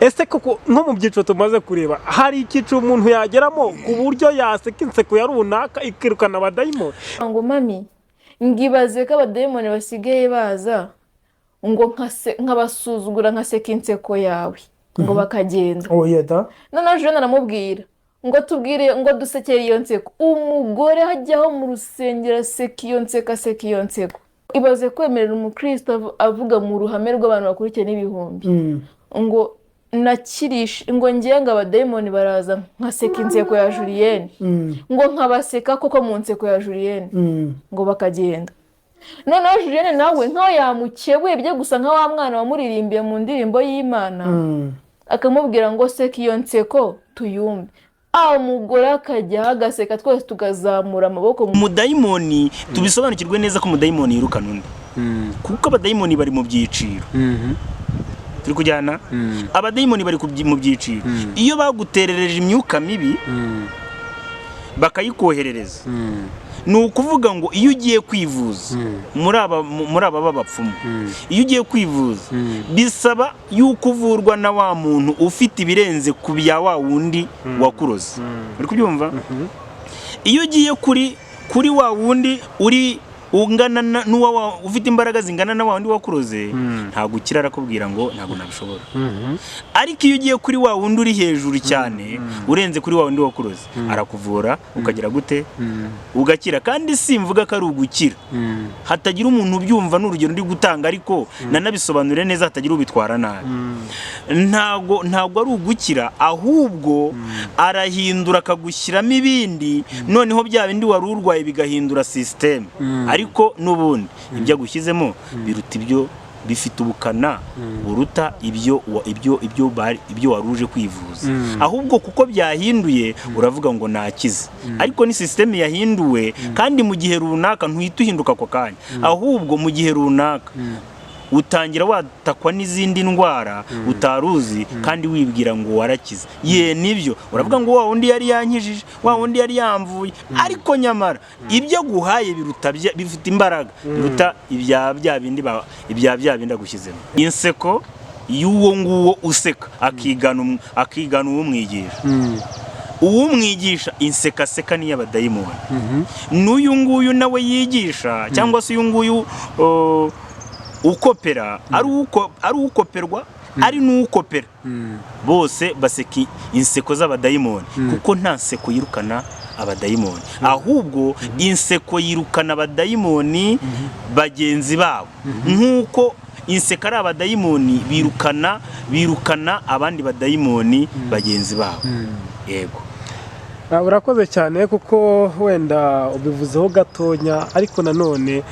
ese koko nko mu byiciro tumaze kureba hari icyiciro umuntu yageramo ku buryo yaseka inseko ya runaka ikirukana abadayimoni? ngo mami ngibaze ko abadayimoni basigaye baza ngo nkabasuzugura nkaseka inseko yawe ngo bakagenda. Yeda noneho Jean aramubwira ngo tubwire ngo dusekere iyo nseko. Umugore hajyaho mu rusengero aseka iyo nseko aseka iyo nseko. Ibaze kwemerera umukristo avuga mu ruhame rw'abantu bakurikiye n'ibihumbi ngo nakirisha ngo ngiye ngo abadayimoni baraza nkaseka inseko ya Julienne ngo nkabaseka koko mu nseko ya Julienne ngo bakagenda. noneho Julienne nawe nkaho yamukebwebye gusa nka wa mwana wamuririmbiye mu ndirimbo y'Imana akamubwira ngo seka iyo nseko tuyumve. Umugore akajya agaseka twese tukazamura amaboko. Umudayimoni tubisobanukirwe neza ko umudayimoni yirukana undi kuko abadayimoni bari mu byiciro. Turi kujyana abadayimoni bari mu byiciro. Iyo baguterereje imyuka mibi bakayikoherereza ni ukuvuga ngo iyo ugiye kwivuza muri aba b'abapfumu, iyo ugiye kwivuza bisaba yuko uvurwa na wa muntu ufite ibirenze ku bya wa wundi wakuroze. Uri kubyumva? Iyo ugiye kuri wa wundi uri ungana n'uwa ufite imbaraga zingana na wa wundi wakuroze, ntago ukira arakubwira ngo ntago nabishobora. Ariko iyo ugiye kuri wa wundi uri hejuru cyane urenze kuri wa wundi wakuroze, arakuvura ukagira gute ugakira. Kandi simvuga ko ari ugukira, hatagira umuntu ubyumva n'urugero ndi gutanga, ariko nanabisobanure neza hatagira ubitwara nabi. Ntago ari ugukira, ahubwo arahindura akagushyiramo ibindi, noneho bya bindi wari urwaye bigahindura system. Ariko n'ubundi ibyo agushyizemo biruta ibyo, bifite ubukana buruta ibyo waruje kwivuza. Ahubwo kuko byahinduye uravuga ngo nakize, ariko ni system yahinduwe. Kandi mu gihe runaka ntuhita uhinduka ako kanya, ahubwo mu gihe runaka utangira watakwa n'izindi ndwara utaruzi kandi wibwira ngo warakize. Nibyo uravuga ngo wa wundi yari yankijije, wa wundi yari yamvuye, ariko nyamara ibyo aguhaye bifite imbaraga biruta ibya bya bindi agushyizemo. Inseko y'uwo nguwo useka akigana uwo mwigisha. Uwo mwigisha insekaseka ni y'abadayimoni. N'uyu nguyu nawe yigisha cyangwa se uyu nguyu ukopera ari ukoperwa ari n'ukopera, bose baseka inseko z'abadayimoni kuko nta nseko yirukana abadayimoni, ahubwo inseko yirukana abadayimoni bagenzi babo. Nk'uko inseko ari abadayimoni birukana abandi badayimoni bagenzi babo. Yego, urakoze cyane kuko wenda ubivuzeho gatonya, ariko nanone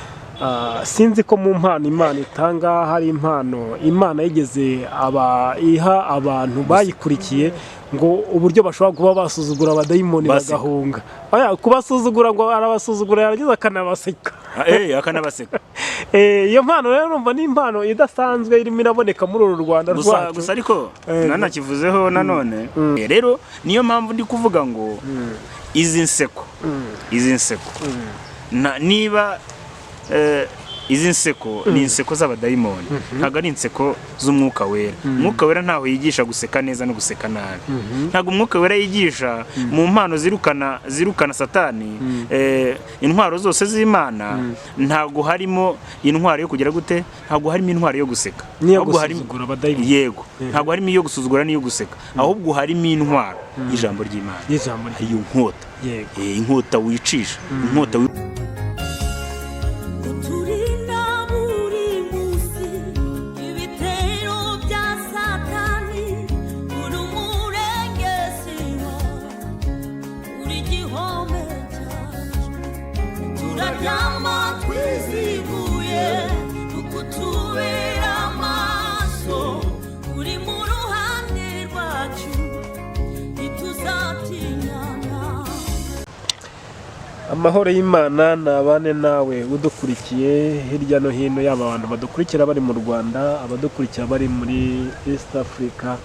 sinzi ko mu mpano Imana itanga hari impano Imana yigeze iha abantu bayikurikiye ngo uburyo bashobora kuba basuzugura abadayimoni bagahunga. Kubasuzugura ngo arabasuzugura yarangiza akanabaseka. Akanabaseka. Iyo mpano rero numva ni impano idasanzwe irimo iraboneka muri uru Rwanda rwacu. Gusa ariko nanakivuzeho nanone. Rero niyo mpamvu ndi kuvuga ngo izi nseko niba izi nseko ni inseko z'abadayimoni, ntabwo ari inseko z'umwuka wera. Umwuka wera ntaho yigisha guseka neza no guseka nabi. Ntabwo umwuka wera yigisha mu mpano zirukana satani. Intwaro zose z'Imana ntabwo harimo intwaro yo kugira gute, ntabwo harimo intwaro yo guseka, ahubwo harimo yego, ntabwo harimo iyo gusuzugura n'iyo guseka, ahubwo harimo intwaro y'ijambo ry'Imana, iyo nkota, inkota wicisha, inkota Amahoro y'Imana nabane nawe udukurikiye hirya no hino, yaba abantu badukurikira bari mu Rwanda, abadukurikira bari muri East Africa,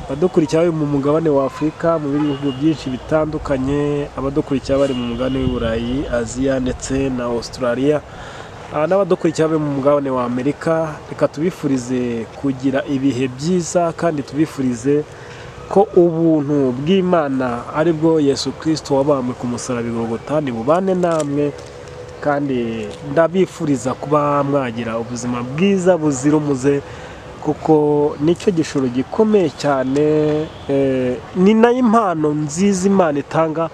abadukurikira bari mu mugabane wa Afurika mu bihugu byinshi bitandukanye, abadukurikira bari mu mugabane w'Uburayi, Aziya ndetse na Australia, n'abadukurikira be mu mugabane wa Amerika, reka tubifurize kugira ibihe byiza kandi tubifurize ko ubuntu bw'Imana ari bwo Yesu Kristo wabambwe ku musaraba i Golgotha bubane namwe, kandi ndabifuriza kuba mwagira ubuzima bwiza buzira umuze, kuko nicyo gishoro gikomeye cyane, ni nayo impano nziza Imana itanga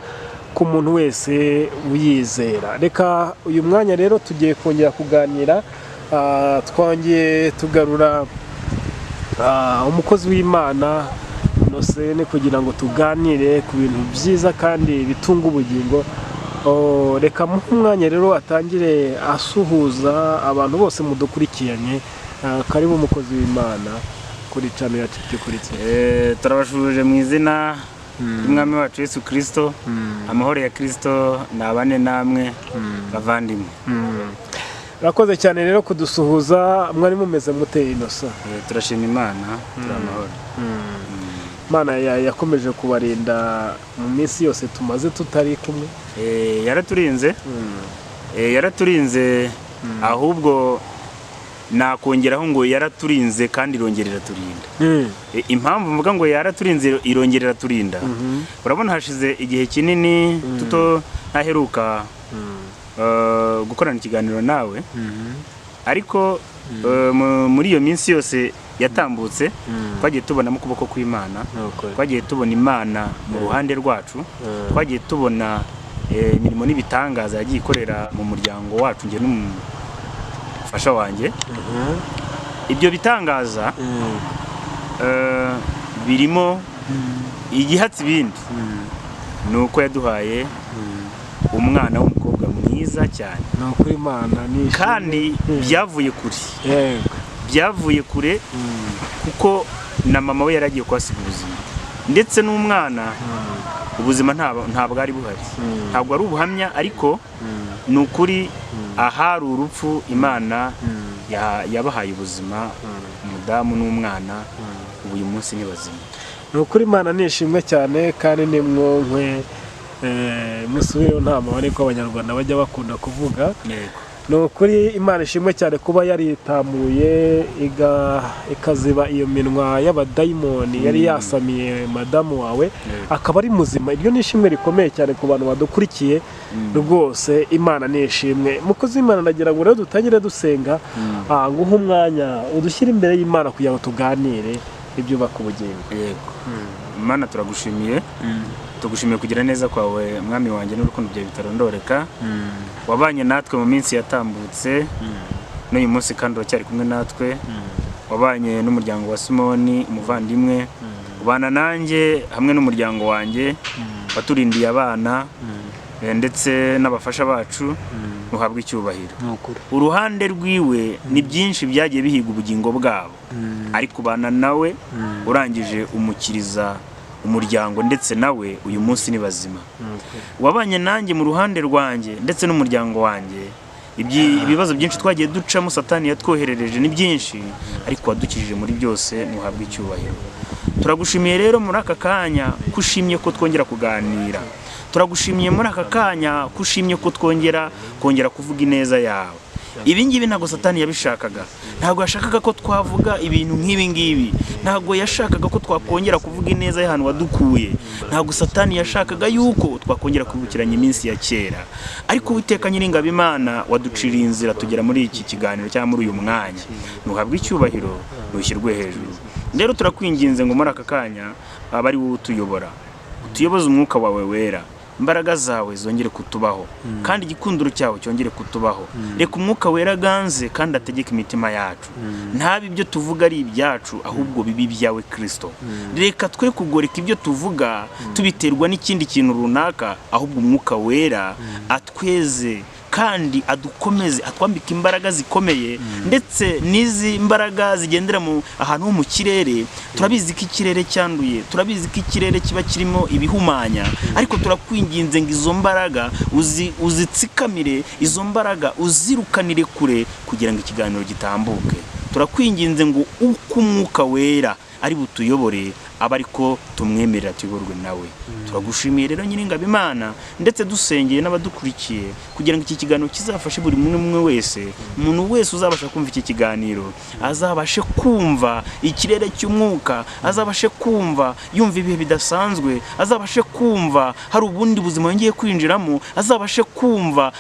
ku muntu wese uyizera. Reka uyu mwanya rero tugiye kongera kuganira, twongeye tugarura umukozi w'Imana Innocent kugira ngo tuganire ku bintu byiza kandi bitunga ubugingo. Reka muhe umwanya rero atangire asuhuza abantu bose mudukurikiranye. Karibu umukozi w'Imana kuri channel yacu cy'ukurikiye. Turabashuje mu izina ry'Umwami wacu Yesu Kristo. Amahoro ya Kristo nabane namwe bavandimwe. Urakoze cyane rero kudusuhuza. Mwari mumeze mute Innocent? Turashima Imana, turamahoro. Imana yakomeje kubarinda mu minsi yose tumaze tutari kumwe. Yaraturinze ahubwo nakongeraho ngo yaraturinze kandi irongerera turinda. Impamvu mvuga ngo yaraturinze irongerera turinda, urabona hashize igihe kinini tuto ntaheruka gukorana ikiganiro nawe, ariko muri iyo minsi yose yatambutse twagiye tubonamo ukuboko kw'Imana, twagiye tubona Imana mu ruhande rwacu, twagiye tubona imirimo n'ibitangaza yagiye ikorera mu muryango wacu njye n'umufasha wanjye. Ibyo bitangaza birimo igihatsi ibindi ni uko yaduhaye umwana w'umukobwa mwiza cyane, kandi byavuye kure, byavuye kure kuko na mama we yaragiye kwasiga ubuzima, ndetse n'umwana ubuzima ntabwo ari buhari, ntabwo ari ubuhamya, ariko ni ukuri ahari urupfu Imana yabahaye ubuzima, umudamu n'umwana uyu munsi ni bazima. Ni ukuri Imana nishimwe cyane, kandi ni mwonkwe musubireho nta mabare ko Abanyarwanda bajya bakunda kuvuga. Ni ukuri Imana ishimwe cyane kuba yaritamuye ikaziba iyo minwa y'abadayimoni yari yasamiye madamu wawe akaba ari muzima. Iryo ni ishimwe rikomeye cyane ku bantu badukurikiye rwose. Imana ni ishimwe. Mukozi w'Imana, ndagira ngo rero dutangire dusenga, nguhe umwanya udushyire imbere y'Imana kugira ngo tuganire ibyubaka ubugingo. Imana turagushimiye, tugushimiye kugira neza kwawe mwami wanjye n'urukundo byawe bitarondoreka. Wabanye natwe mu minsi yatambutse, n'uyu munsi kandi uracyari kumwe natwe. Wabanye n'umuryango wa Simoni umuvandimwe, ubana nanjye hamwe n'umuryango wanjye, waturindiye abana ndetse n'abafasha bacu. Nuhabwe icyubahiro. Uruhande rwiwe ni byinshi byagiye bihiga ubugingo bwabo, ariko ubana nawe urangije umukiriza umuryango, ndetse nawe uyu munsi ni bazima. Wabanye nanjye mu ruhande rwanjye ndetse n'umuryango wanjye. Ibibazo byinshi twagiye ducamo Satani yatwoherereje ni byinshi, ariko wadukijije muri byose. Nuhabwe icyubahiro. Turagushimiye rero muri aka kanya kushimye ko twongera kuganira. Turagushimiye muri aka kanya kushimye ko twongera kuvuga ineza yawe. Ibi ngibi ntabwo Satani yabishakaga, ntabwo yashakaga ko twavuga ibintu nk'ibi ngibi, ntabwo yashakaga ko twakongera kuvuga ineza y'ahantu wadukuye, ntabwo Satani yashakaga yuko twakongera kwibukiranya iminsi ya kera. Ariko Uwiteka Nyiringabo Imana waduciriye inzira tugera muri iki kiganiro cyangwa muri uyu mwanya. Nuhabwe icyubahiro, nushyirwe hejuru. Rero turakwinginze ngo muri aka kanya abari wowe utuyobora, utuyoboze umwuka wawe wera, imbaraga zawe zongere kutubaho, kandi igikundiro cyawe cyongere kutubaho. Reka umwuka wera ganze kandi ategeke imitima yacu, ntabe ibyo tuvuga ari ibyacu, ahubwo bibi byawe Kristo. Reka twe kugoreka ibyo tuvuga tubiterwa n'ikindi kintu runaka, ahubwo umwuka wera atweze kandi adukomeze, atwambika imbaraga zikomeye, ndetse n'izi mbaraga zigendera mu ahantu ho mu kirere. Turabizi ko ikirere cyanduye, turabizi ko ikirere kiba kirimo ibihumanya, ariko turakwinginze ngo izo mbaraga uzitsikamire, izo mbaraga uzirukanire kure kugira ngo ikiganiro gitambuke. Turakwinginze ngo uko umwuka wera ari butuyobore aba ariko tumwemerera tuyoborwe nawe. Turagushimiye rero Nyiringabo Imana, ndetse dusengeye n'abadukurikiye kugira ngo iki kiganiro kizafashe buri umwe wese, umuntu wese uzabasha kumva iki kiganiro azabashe kumva ikirere cy'umwuka, azabashe kumva yumva ibihe bidasanzwe, azabashe kumva hari ubundi buzima yongeye kwinjiramo, azabashe kumva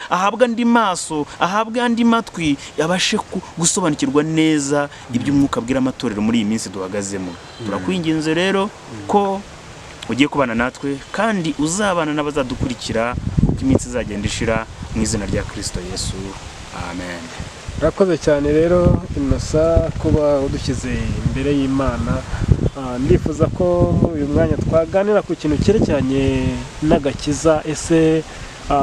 ahabwa andi maso, ahabwa andi matwi, yabashe gusobanukirwa neza iby'umwuka abwira amatorero muri iyi minsi duhagazemo. Turakwinginze rero ko ugiye kubana natwe kandi uzabana n'abazadukurikira uko iminsi izagenda ishira, mu izina rya Kristo Yesu, amen. Urakoze cyane rero Innocent kuba udushyize imbere y'Imana. Ndifuza ko muri uyu mwanya twaganira ku kintu cyerekeranye n'agakiza. Ese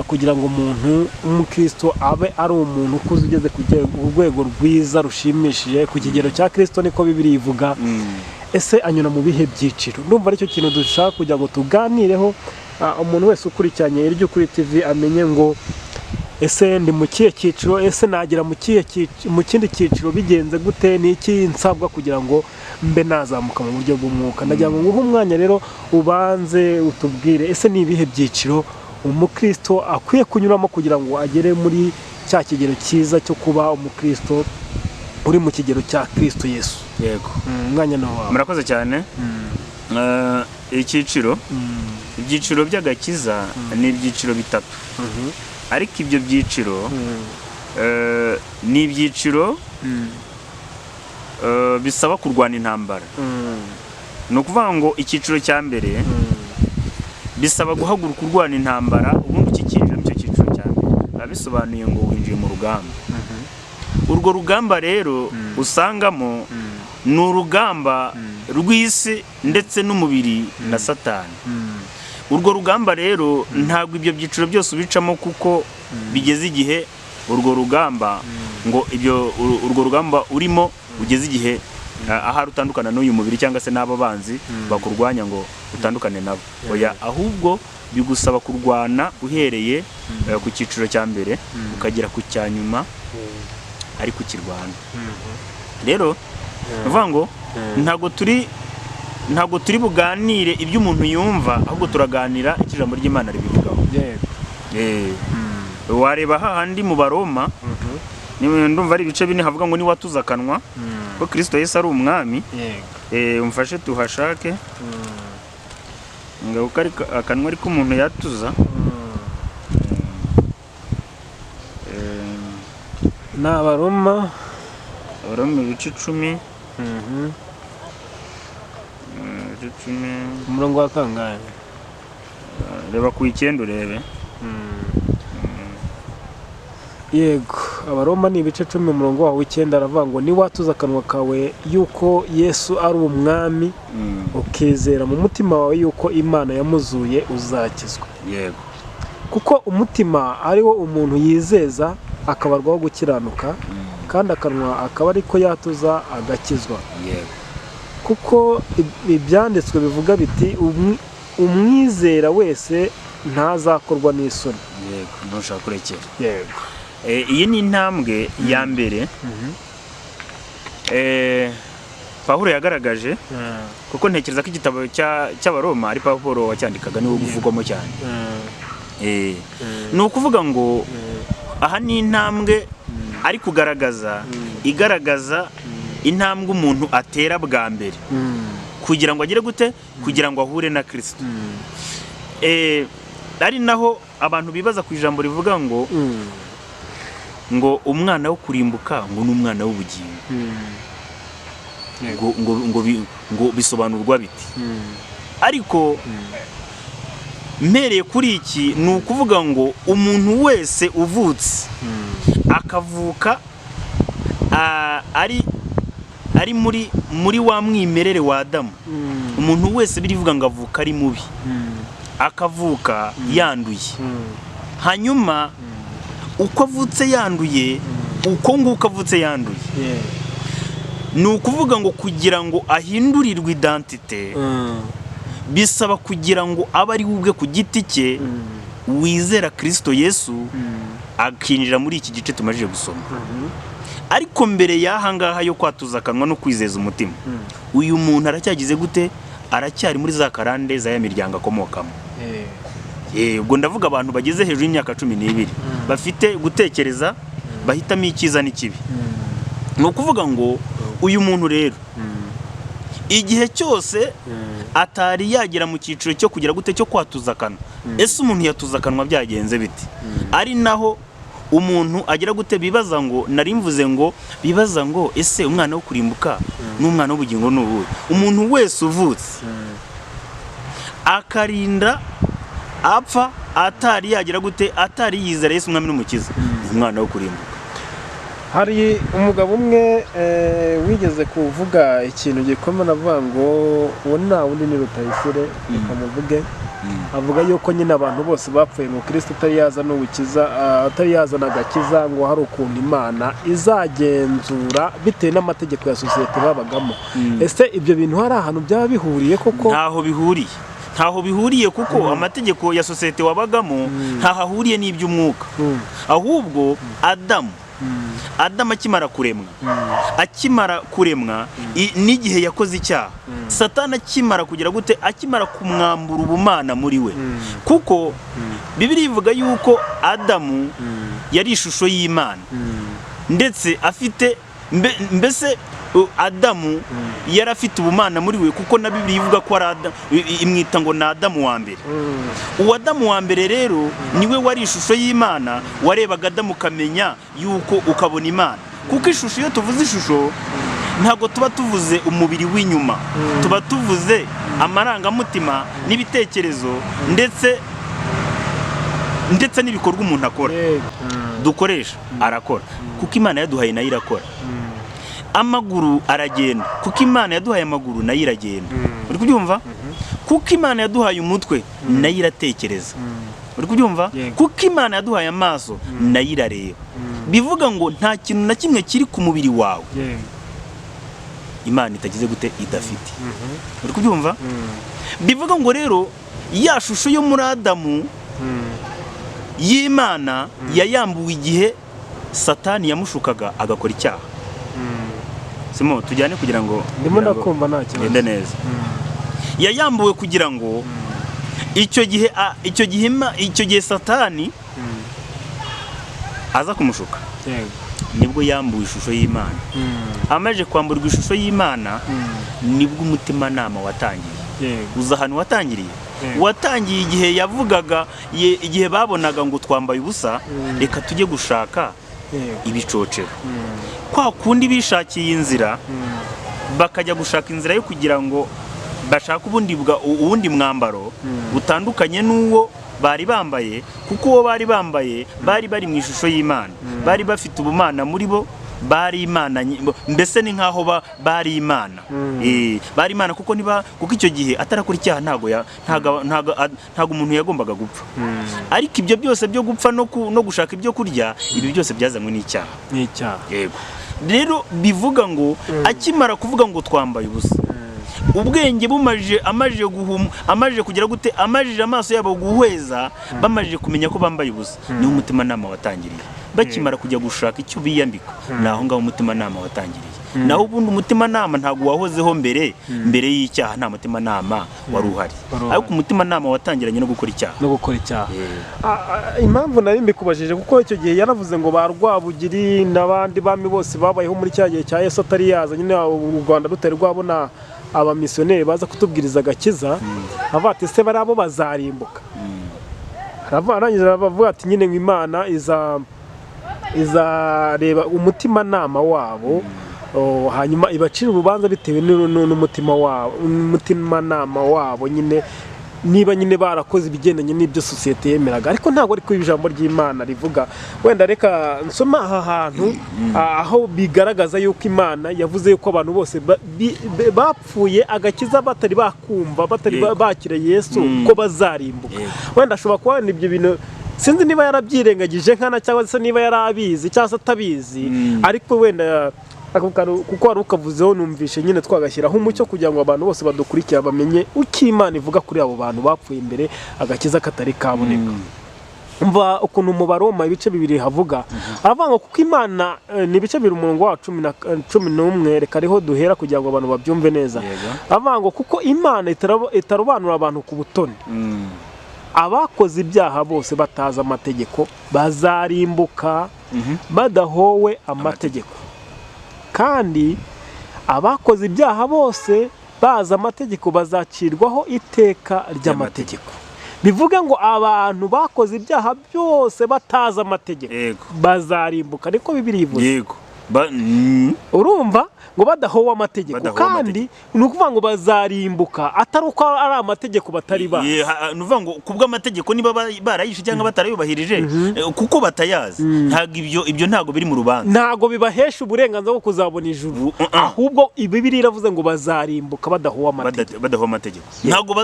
kugira ngo umuntu umukristo abe ari umuntu ukuze ugeze ku rwego rwiza rushimishije ku kigero cya Kristo, niko Bibiliya ivuga, ese anyura mu bihe byiciro? Ndumva aricyo kintu dushaka kugira ngo tuganireho, umuntu wese ukurikiranye Iry'Ukuri TV amenye ngo ese ndi mu kihe cyiciro, ese nagira mu kindi cyiciro bigenze gute, n'iki nsabwa kugira ngo mbe nazamuka mu buryo bw'umwuka. Ndagira ngo nguhe umwanya rero ubanze utubwire ese ni ibihe byiciro umukristo akwiye kunyuramo kugira ngo agere muri cya kigero cyiza cyo kuba umukristo uri mu kigero cya Kristo Yesu. Yego, umwanya na wawe. Murakoze cyane. Ibyiciro by'agakiza ni ibyiciro bitatu, ariko ibyo byiciro ni ibyiciro bisaba kurwana intambara. Ni ukuvuga ngo icyiciro cya mbere bisaba guhaguruka urwana intambara, ubundi ukikinjira mu cyo cyiciro cya mbere biba bisobanuye ngo winjiye mu rugamba. Urwo rugamba rero usangamo ni urugamba rw'isi ndetse n'umubiri na Satani. Urwo rugamba rero ntabwo ibyo byiciro byose ubicamo, kuko bigeze igihe urwo rugamba urwo rugamba urimo ugeze igihe ahari utandukana n'uyu mubiri cyangwa se n'abo banzi bakurwanya ngo utandukane nabo. Oya, ahubwo bigusaba kurwana uhereye ku cyiciro cya mbere ukagera ku cya nyuma ari kukirwana. Rero uvuga ngo ntabwo turi buganire ibyo umuntu yumva, ahubwo turaganira icyo ijambo ry'Imana ribivugaho. Wareba hahandi mu Baroma, ndumva ari ibice bine havuga ngo niwatuza akanwa ko Kristo Yesu ari umwami. Umfashe tuhashake ngo akanwa ariko umuntu yatuza. Na Baroma ibice 10, umurongo wa kangahe? Reba ku 9 urebe. Yego, Abaroma ni ibice 10 umurongo wa 9 aravuga ngo niwatuza akanwa kawe yuko Yesu ari umwami, ukizera mu mutima wawe yuko Imana yamuzuye, uzakizwa. Yego, kuko umutima ariwo umuntu yizeza akabarwaho gukiranuka, kandi akanwa akaba ariko yatuza agakizwa. yego, kuko ibyanditswe bivuga biti umwizera wese ntazakorwa n'isoni. yego, ntushaka kurekera. Yego, iyi ni intambwe ya mbere Pawulo yagaragaje, kuko ntekereza ko igitabo cy'Abaroma ari Pawulo wacyandikaga niwe uvugwamo cyane. Ni ukuvuga ngo aha ni intambwe ari kugaragaza, igaragaza intambwe umuntu atera bwa mbere kugira ngo agere gute, kugira ngo ahure na Kristo. Ari naho abantu bibaza ku ijambo rivuga ngo umwana wo kurimbuka ngo n'umwana w'ubugingo. ngo bisobanurwa biti. Ariko mpereye kuri iki ni ukuvuga ngo umuntu wese uvutse akavuka ari muri wa mwimerere wa Adamu. Umuntu wese birivuga ngo avuka ari mubi, akavuka yanduye. Hanyuma uko avutse yanduye, uko nguko avutse yanduye, ni ukuvuga ngo kugira ngo ahindurirwe identite bisaba kugira ngo abe ari ubwe ku giti cye wizera Kristo Yesu akinjira muri iki gice tumajije gusoma. ariko mbere y'aha ngaha yo kwatuza akanwa no kwizeza umutima, uyu muntu aracyagize gute? Aracyari muri za karande za ya miryango akomokamo. Ubwo ndavuga abantu bageze hejuru y'imyaka 12 bafite gutekereza, bahitamo icyiza n'ikibi. Ni ukuvuga ngo uyu muntu rero igihe cyose atari yagera mu cyiciro cyo kugira gute cyo kwatuza akanwa. Ese umuntu yatuza akanwa byagenze biti? Ari naho umuntu agira gute bibaza ngo, nari mvuze ngo bibaza ngo ese umwana wo kurimbuka n'umwana w'ubugingo n'ubuhe? Umuntu wese uvutse akarinda apfa atari yagira gute, atari yizera Yesu umwami n'umukiza, umwana wo kurimbuka. Hari umugabo umwe wigeze kuvuga ikintu gikomeye, avuga ngo uwo nta wundi ni Rutayisire, ukamuvuge. Avuga yuko nyine abantu bose bapfuye mu Kristo atari yazana ubukiza, atari yazana agakiza, ngo hari ukuntu Imana izagenzura bitewe n'amategeko ya sosiyete babagamo. Ese ibyo bintu hari ahantu byaba bihuriye koko? Ntaho bihuriye kuko amategeko ya sosiyete wabagamo ntaho ahuriye n'iby'umwuka. Ahubwo Adamu akimara kuremwa n'igihe yakoze icyaha, Satani akimara kugira gute, akimara kumwambura ubumana muri we. Kuko Bibiliya ivuga yuko Adamu yari ishusho y'Imana, ndetse afite mbese Adamu yari afite ubumana muri we, kuko na Bibiliya ivuga ko imwita ngo ni Adamu wa mbere. Uwo Adamu wa mbere rero niwe wari ishusho y'Imana, warebaga Adamu ukamenya yuko ukabona Imana. Kuko ishusho, iyo tuvuze ishusho, ntabwo tuba tuvuze umubiri w'inyuma, tuba tuvuze amarangamutima n'ibitekerezo ndetse n'ibikorwa umuntu akora, dukoresha arakora, kuko Imana yaduhaye nayo irakora. Amaguru aragenda, kuko Imana yaduhaye amaguru nayo iragenda. Uri kubyumva? Kuko Imana yaduhaye umutwe nayo iratekereza. Uri kubyumva? Kuko Imana yaduhaye amaso nayo irareba. Bivuga ngo nta kintu na kimwe kiri ku mubiri wawe Imana itagize gute, idafite. Uri kubyumva? Bivuga ngo rero ya shusho yo muri Adamu y'Imana yayambuwe igihe Satani yamushukaga agakora icyaha. Simo tujyane kugira ngo ndimo ndakumva nta kibazo ngende neza. Yayambuwe kugira ngo icyo gihe Satani aza kumushuka, nibwo yambuwe ishusho y'Imana. Amaje kwamburwa ishusho y'Imana, nibwo umutimanama watangiye. Uza ahantu watangiriye? Watangiye igihe yavugaga, igihe babonaga ngo twambaye ubusa, reka tujye gushaka ibicocero. Kwa kundi bishakiye inzira, bakajya gushaka inzira yo kugira ngo bashaka ubundi mwambaro butandukanye n'uwo bari bambaye, kuko uwo bari bambaye bari mu ishusho y'Imana, bari bafite ubumana muri bo, bari Imana, mbese ni nkaho bari Imana. Bari Imana kuko icyo gihe atarakora icyaha ntago umuntu yagombaga gupfa. Ariko ibyo byose byo gupfa no gushaka ibyo kurya, ibi byose byazanywe n'icyaha. Yego. Rero bivuga ngo akimara kuvuga ngo twambaye ubusa, ubwenge amaje kugira gute, amajije amaso yabo guhweza, bamajije kumenya ko bambaye ubusa, niho umutimanama watangiriye. Bakimara kujya gushaka icyo biyambika, naho ngaho umutimanama watangiriye. Naho ubundi umutimanama ntabwo wahozeho mbere y'icyaha, nta mutimanama wari uhari. Ariko umutimanama watangiranye no gukora icyaha. Impamvu nari mbikubajije, kuko icyo gihe yaravuze ngo ba Rwabugiri n'abandi bami bose babayeho muri cya gihe cya Yesu atari yaza, nyine u Rwanda rutari rwabona abamisiyoneri baza kutubwiriza agakiza, avuga ati ese bari abo bazarimbuka. Arangiza bavuga ati nyine Imana izareba umutimanama wabo, hanyuma ibacira urubanza bitewe n'umutimanama wabo, nyine niba nyine barakoze ibigendanye n'ibyo sosiyete yemeraga. Ariko ntabwo ariko ijambo ry'Imana rivuga. Wenda reka nsoma aha hantu aho bigaragaza yuko Imana yavuze yuko abantu bose bapfuye agakiza batari bakumva, batari bakira Yesu, ko bazarimbuka. Wenda ashobora kuba ibyo bintu, sinzi niba yarabyirengagije nkana, cyangwa se niba yarabizi cyangwa se atabizi. Ariko wenda kuko wari ukavuzeho, numvishe nyine twagashyiraho umucyo kugira ngo abantu bose badukurikira bamenye uko Imana ivuga kuri abo bantu bapfuye imbere agakiza katari kaboneka. umva ukuntu mu Baroma ibice bibiri havuga aravuga ngo kuko Imana ni ibice bibiri umurongo wa 11 reka ariho duhera kugira ngo abantu babyumve neza. Aravuga ngo kuko Imana itarobanura abantu ku butoni, abakoze ibyaha bose bataza amategeko bazarimbuka badahowe amategeko, kandi abakoze ibyaha bose baza amategeko bazacirwaho iteka ry'amategeko. Bivuga ngo abantu bakoze ibyaha byose bataza amategeko bazarimbuka, niko Bibiliya ivuze. Urumva ngo badahowe amategeko, kandi ni ukuvuga ngo bazarimbuka atari uko ari amategeko batari bazi. Ni ukuvuga ngo kubwo amategeko niba barayishe cyangwa batarayubahirije kuko batayazi, ntabwo ibyo ntabwo biri mu rubanza, ntabwo bibahesha uburenganzira bwo kuzabona ijuru, ahubwo Bibiliya iravuze ngo bazarimbuka badahowe amategeko. Ntabwo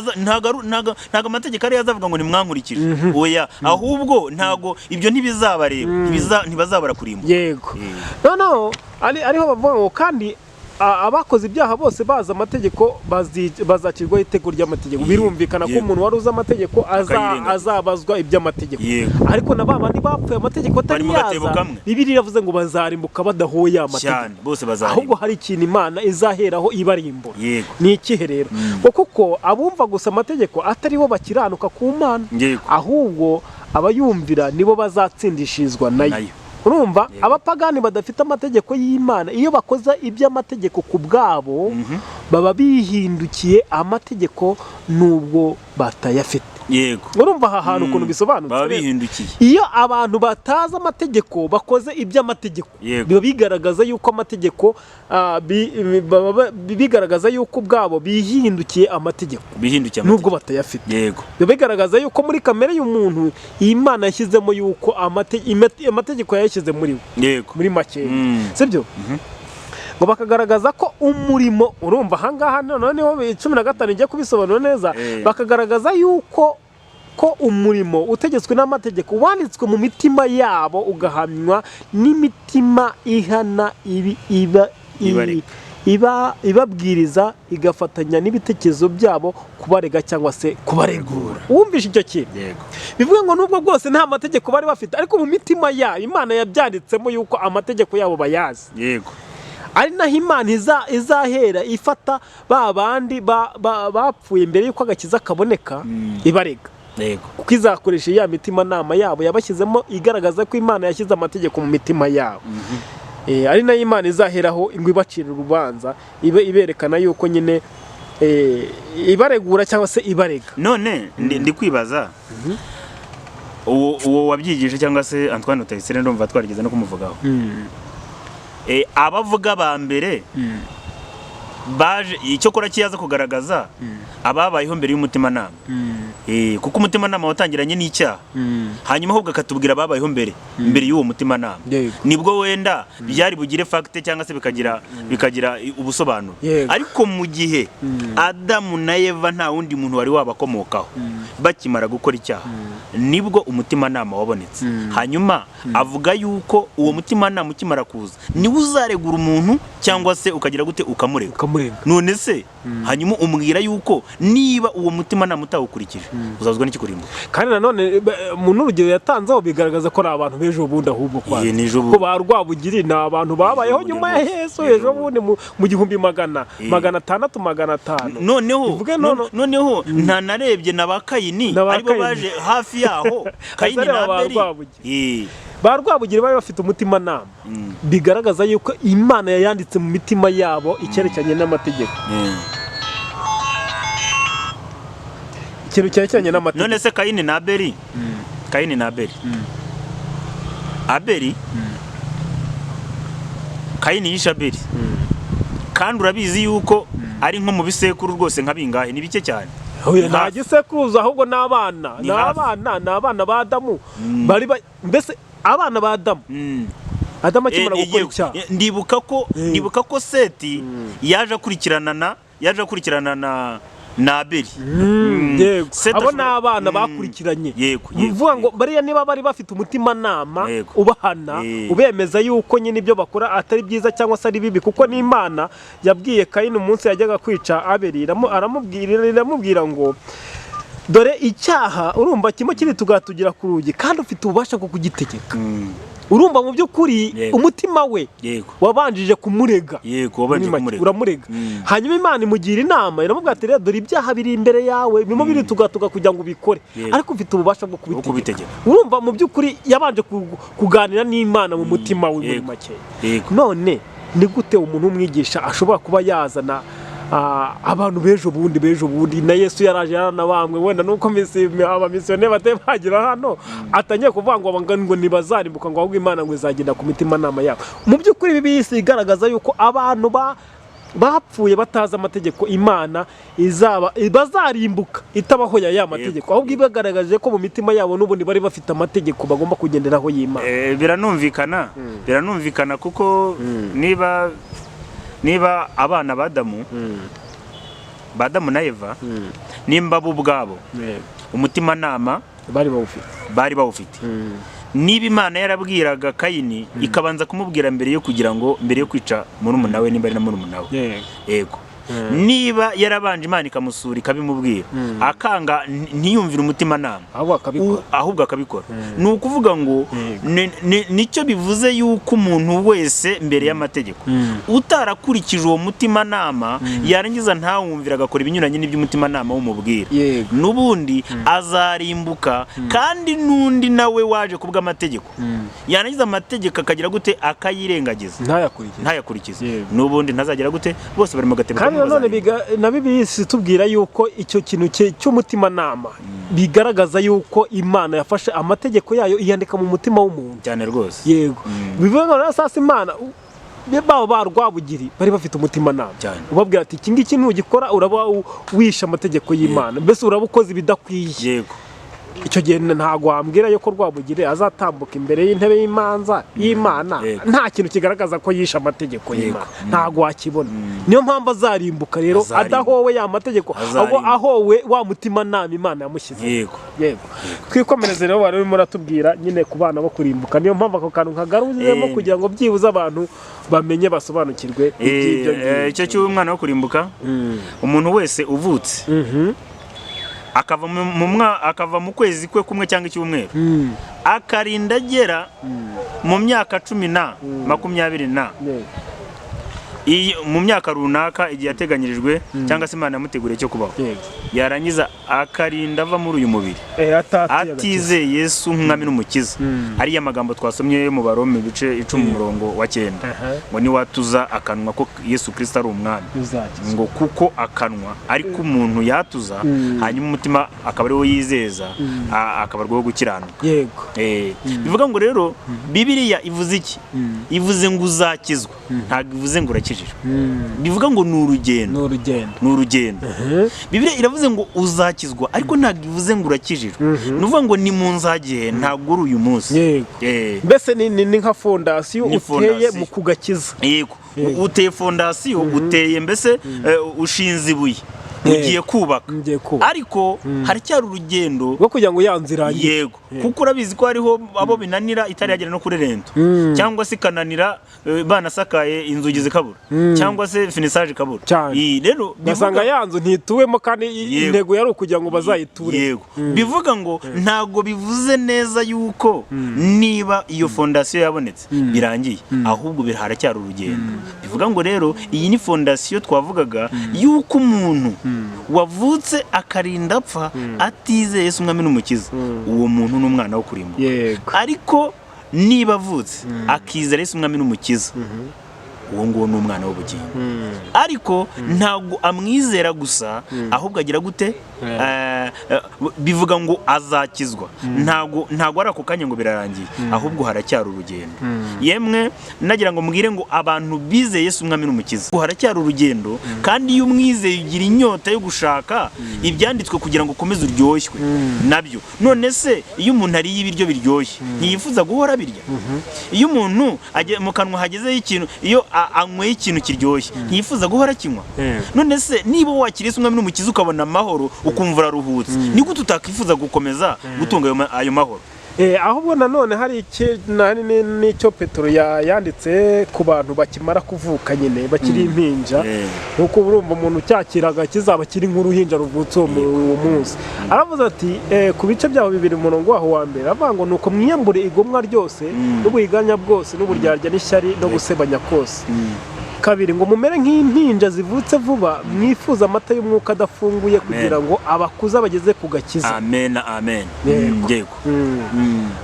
amategeko ari azavuga ngo nimwankurikije, oya, ahubwo ntabwo ibyo ntibizabareba, ntibazabara kurimbuka. Yego, no ariho bavuga ngo kandi abakoze ibyaha bose baza amategeko bazacirwaho iteko ry'amategeko. Birumvikana ko umuntu wari uzi amategeko azabazwa iby'amategeko, ariko na babandi bapfuye amategeko atari yaza, Bibiliya iravuze ngo bazarimbuka badahoye amategeko, ahubwo hari ikintu Imana izaheraho ibarimbura. Ni ikihe rero? Kuko abumva gusa amategeko atari bo bakiranuka ku Mana, ahubwo abayumvira nibo bazatsindishirizwa nayo. Urumva abapagani badafite amategeko y'Imana, iyo bakoze iby'amategeko ku bwabo baba bihindukiye amategeko nubwo batayafite. Yego, urumva aha hantu ukuntu bisobanutse, baba bihindukiye. Iyo abantu bataza amategeko bakoze iby'amategeko, biba bigaragaza yuko amategeko bigaragaza yuko ubwabo bihindukiye amategeko nubwo batayafite. Yego, biba bigaragaza yuko muri kamere y'umuntu Imana yashyizemo yuko amategeko yayashyize muri we. Yego, muri make, sibyo? Ngo bakagaragaza ko umurimo, urumva ahangaha noneho 15 igiye kubisobanura neza, bakagaragaza yuko umurimo utegetswe n'amategeko wanditswe mu mitima yabo ugahamywa n'imitima ihana ibabwiriza igafatanya n'ibitekerezo byabo kubarega cyangwa se kubaregura. Wumvishe icyo kintu? Bivuga ngo nubwo bwose nta mategeko bari bafite, ariko mu mitima yabo Imana yabyanditsemo yuko amategeko yabo bayazi. Yego, ari naho Imana izahera ifata ba bandi bapfuye mbere y'uko agakiza kaboneka ibarega. Kuko izakoresha ya mitima nama yabo yabashyizemo igaragaza ko Imana yashyize amategeko mu mitima yabo. Ari nayo Imana izaheraho ngo ibacire urubanza, iberekana yuko nyine ibaregura cyangwa se ibarega. None ndi kwibaza, uwo wabyigije cyangwa se Antoine Rutayisire ndumva twarigeze no kumuvugaho, abavuga ba mbere baje icyo kora kiyaza kugaragaza ababayeho mbere y'umutima nama, kuko umutima nama watangiranye n'icyaha, hanyuma ahubwo akatubwira ababayeho mbere y'uwo mutima nama, nibwo wenda byari bugire fagite cyangwa se bikagira ubusobanuro. Ariko mu gihe Adamu na Eva nta wundi muntu wari wabakomokaho bakimara gukora icyaha, nibwo umutima nama wabonetse. Hanyuma avuga yuko uwo mutima nama ukimara kuza niwe uzaregura umuntu cyangwa se ukagira gute ukamurega. None se hanyuma umbwira yuko niba uwo mutima nama utawukurikije uzazwa n'iki kurimbuka? Kandi nanone mu n'urugero yatanzeho bigaragaza ko ari abantu b'ejo bundi, ahubwo ko ba Rwabugiri ni abantu babayeho nyuma ya Yesu ejo bundi mu 1600 500. Noneho nta narebye na ba Kayini aribo baje hafi yaho, Kayini na Abeli. Ba Rwabugiri bari bafite umutima nama, bigaragaza yuko Imana yayanditse mu mitima yabo icyerekeranye n'amategeko. Ikintu cyerekeranye n'amategeko. None se Kayini na Abeli, Kayini yishe Abeli, kandi urabizi yuko ari nko mu bisekuru rwose nka bingahe, ni bike cyane. Nta gisekuruza, ahubwo n'abana ba Adamu bari mbese abana ba Adamu. Adamu akimara gukora icyaha, ndibuka ko Seti yaje akurikirana na Abeli. Abo ni abana bakurikiranye. Bivuga ngo bariya niba bari bafite umutima nama ubahana, ubemeza yuko nyine ibyo bakora atari byiza cyangwa se ari bibi, kuko n'Imana yabwiye Kayini umunsi yajyaga kwica Abeli, iramubwira ngo dore icyaha urumva kimwe kiri tugatugira ku rugi kandi ufite ububasha bwo kugitegeka. Urumva mu by'ukuri umutima we wabanjije kumurega, uramurega. Hanyuma Imana imugira inama iramubwira ati rero dore ibyaha biri imbere yawe birimo biri tugatuga kugira ngo ubikore, ariko ufite ububasha bwo kubitegeka. Urumva mu by'ukuri yabanje kuganira n'Imana mu mutima we muri make. None ni gute umuntu w'umwigisha ashobora kuba yazana abantu bejo bundi na Yesu yaraje yaranabambwe, wenda nuko abamisiyoneri bateye bagira hano atangiye kuvuga ngo nibazarimbuka ngo ahubwo Imana ngo izagenda ku mitima nama yabo. Mu by'ukuri Bibiliya igaragaza yuko abantu bapfuye batazi amategeko Imana bazarimbuka itabahoya ya mategeko, ahubwo ibagaragaje ko mu mitima yabo n'ubundi bari bafite amategeko bagomba kugenderaho y'Imana. Biranumvikana kuko niba abana b'Adamu na Eva nimba bo ubwabo umutimanama bari bawufite, niba Imana yarabwiraga Kayini ikabanza kumubwira mbere yo kwica murumuna we, nimba ari na murumuna we, yego, niba yarabanje Imana ikamusura ikabimubwira akanga ntiyumvira umutimanama ahubwo akabikora, ni ukuvuga ngo nicyo bivuze yuko umuntu wese mbere y'amategeko utarakurikije uwo mutimanama yarangiza ntawumvira agakora ibinyuranye n'iby'umutimanama w'umubwira, n'ubundi azarimbuka. Kandi n'undi nawe waje kubw'amategeko yarangiza amategeko akagira gute akayirengagiza ntayakurikize, n'ubundi ntazagera gute, bose bari mu gatebo. None na Bibiliya itubwira yuko icyo kintu cy'umutimanama bigaragaza yuko Imana yafashe amategeko yayo iyandika mu mutima w'umuntu cyane rwose. Yego, bivuga ngo sasa Imana baba barwabugiri bari bafite umutimanama, ubabwira ati iki ngiki ntugikora uraba wisha amategeko y'Imana, mbese uraba ukoze ibidakwiye. Yego, icyo gihe ntago wambwira yuko Rwabugiri azatambuka imbere y'intebe y'Imana nta kintu kigaragaza ko yisha amategeko y'Imana, ntago wakibona. Niyo mpamvu azarimbuka rero adahowe ya mategeko, ahubwo ahowe wa mutima nama Imana yamushyize. Yego, twikomereze rero bari barimo ratubwira nyine ku bana bo kurimbuka. Niyo mpamvu ako kantu nkagaruzemo kugira ngo byibuze abantu bamenye basobanukirwe iby'ibyo. Icyo cy'umwana wo kurimbuka, umuntu wese uvutse akava mu kwezi kwe kumwe cyangwa icyumweru akarinda agera mu myaka 10 na 20 na mu myaka runaka igihe yateganyirijwe cyangwa se Imana yamuteguriye cyo kubaho, yarangiza akarinda ava muri uyu mubiri atizeye Yesu nk'umwami n'umukiza. Ariya magambo twasomye mu Barome bice 10:9 ngo niwatuza akanwa ko Yesu Kristo ari umwami, ngo kuko akanwa ariko umuntu yatuza hanyuma umutima akaba ari wo yizeza akabarwaho gukiranuka. Bivuga ngo rero Bibiliya ivuze iki? Ivuze ngo uzakizwa, ntabwo ivuze ngo urakizwa. Bivuga ngo ni urugendo. Bibiliya iravuze ngo uzakizwa ariko ntabwo ivuze ngo urakijijwe. Nuvuga ngo ni mu nzagihe, ntabwo uri uyu munsi. Mbese ni nka fondasiyo uteye mu kugakiza. Yego, uteye fondasiyo, uteye mbese ushinze ibuye ugiye kubaka, ariko haracyari urugendo rwo kugira ngo yanziranye. Yego, kuko urabizi ko hariho abo binanira itari yagera no kuri rento, cyangwa se kananira banasakaye inzugi zikabura, cyangwa se finisage ikabura. Rero basanga yanzu ntituwemo kandi intego yari ukugira ngo bazayiture. Yego, bivuga ngo ntago bivuze neza yuko niba iyo fondasiyo yabonetse birangiye, ahubwo haracyari urugendo. Bivuga ngo rero iyi ni fondasiyo twavugaga yuko umuntu wavutse akarinda apfa atizeye Yesu umwami n'umukiza, uwo muntu ni umwana wo kurimbuka. Ariko niba avutse akizera Yesu umwami n'umukiza, uwo nguwo ni umwana w'ubugingo. Ariko ntabwo amwizera gusa, ahubwo agira gute? Bivuga ngo azakizwa. Ntabwo ari ako kanya ngo birarangiye, ahubwo haracyari urugendo. Yemwe nagira ngo mbwire ngo abantu bizeye Yesu umwami n'umukiza, haracyari urugendo. Kandi iyo umwizeye ugira inyota yo gushaka ibyanditswe kugira ngo ukomeze uryoshwe nabyo. None se iyo umuntu ariye ibiryo biryoshye ntiyifuza guhora birya? Iyo umuntu mu kanwa hagezeho ikintu, iyo anyweye ikintu kiryoshye ntiyifuza guhora kinywa? None se niba wakiriye Yesu umwami n'umukiza ukabona amahoro ukumva uraruhutse, ni gute utakwifuza gukomeza gutunga ayo mahoro? ahubwo nanone hari n'icyo Petero yanditse ku bantu bakimara kuvuka nyine bakiri impinja nk'uko urumva umuntu ucyakiraga kizaba kiri nk'uruhinja ruvutse uwo munsi. Aravuze ati ku bice byabo 2 umurongo waho wa mbere avuga ngo nuko mwiyambure igomwa ryose n'uburiganya bwose n'uburyarya n'ishyari no gusebanya kose. 2 ngo mumere nk'impinja zivutse vuba mwifuza amata y'umwuka adafunguye kugira ngo abakuza bageze ku gakiza. Amen amen. Yego.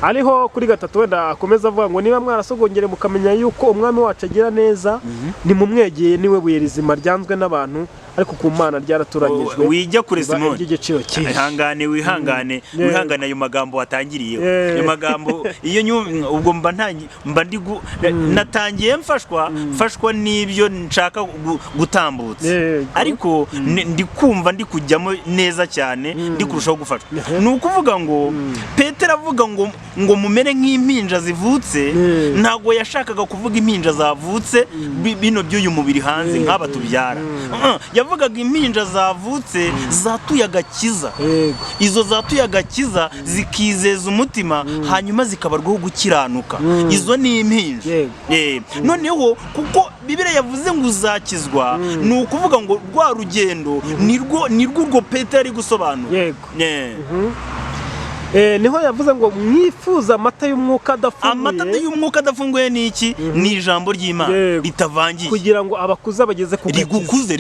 Ariho kuri 3 wenda akomeza avuga ngo niba mwarasogongere mukamenya yuko umwami wacu agira neza ni mumwegeye niwe buye rizima ryanzwe n'abantu ariko ku Mana ryaraturanyijwe. Wijya kuri Simoni igiciro cyinshi. Ihangane wihangane ayo magambo watangiriyeho. Ayo magambo iyo ubwo mba natangiye mfashwa n'ibyo nshaka gutambutsa ariko ndi kumva ndi kujyamo neza cyane ndi kurushaho gufashwa. Ni ukuvuga ngo Petero avuga ngo mumere nk'impinja zivutse ntago yashakaga kuvuga impinja zavutse bino by'uyu mubiri hanze nk'aba tubyara. Yavugaga impinja zavutse zatuye agakiza. Izo zatuye agakiza zikizeza umutima hanyuma zikabarwaho gukiranuka. Izo ni impinja. Noneho kuko Bibiliya yavuze ngo uzakizwa ni ukuvuga ngo rwa rugendo nirwo urwo Petero ari gusobanura. Niho yavuze ngo mwifuza amata y'umwuka adafunguye. Amata y'umwuka adafunguye ni iki? Ni ijambo ry'Imana ritavangiye kugira ngo abakuza bageze ku gakiza.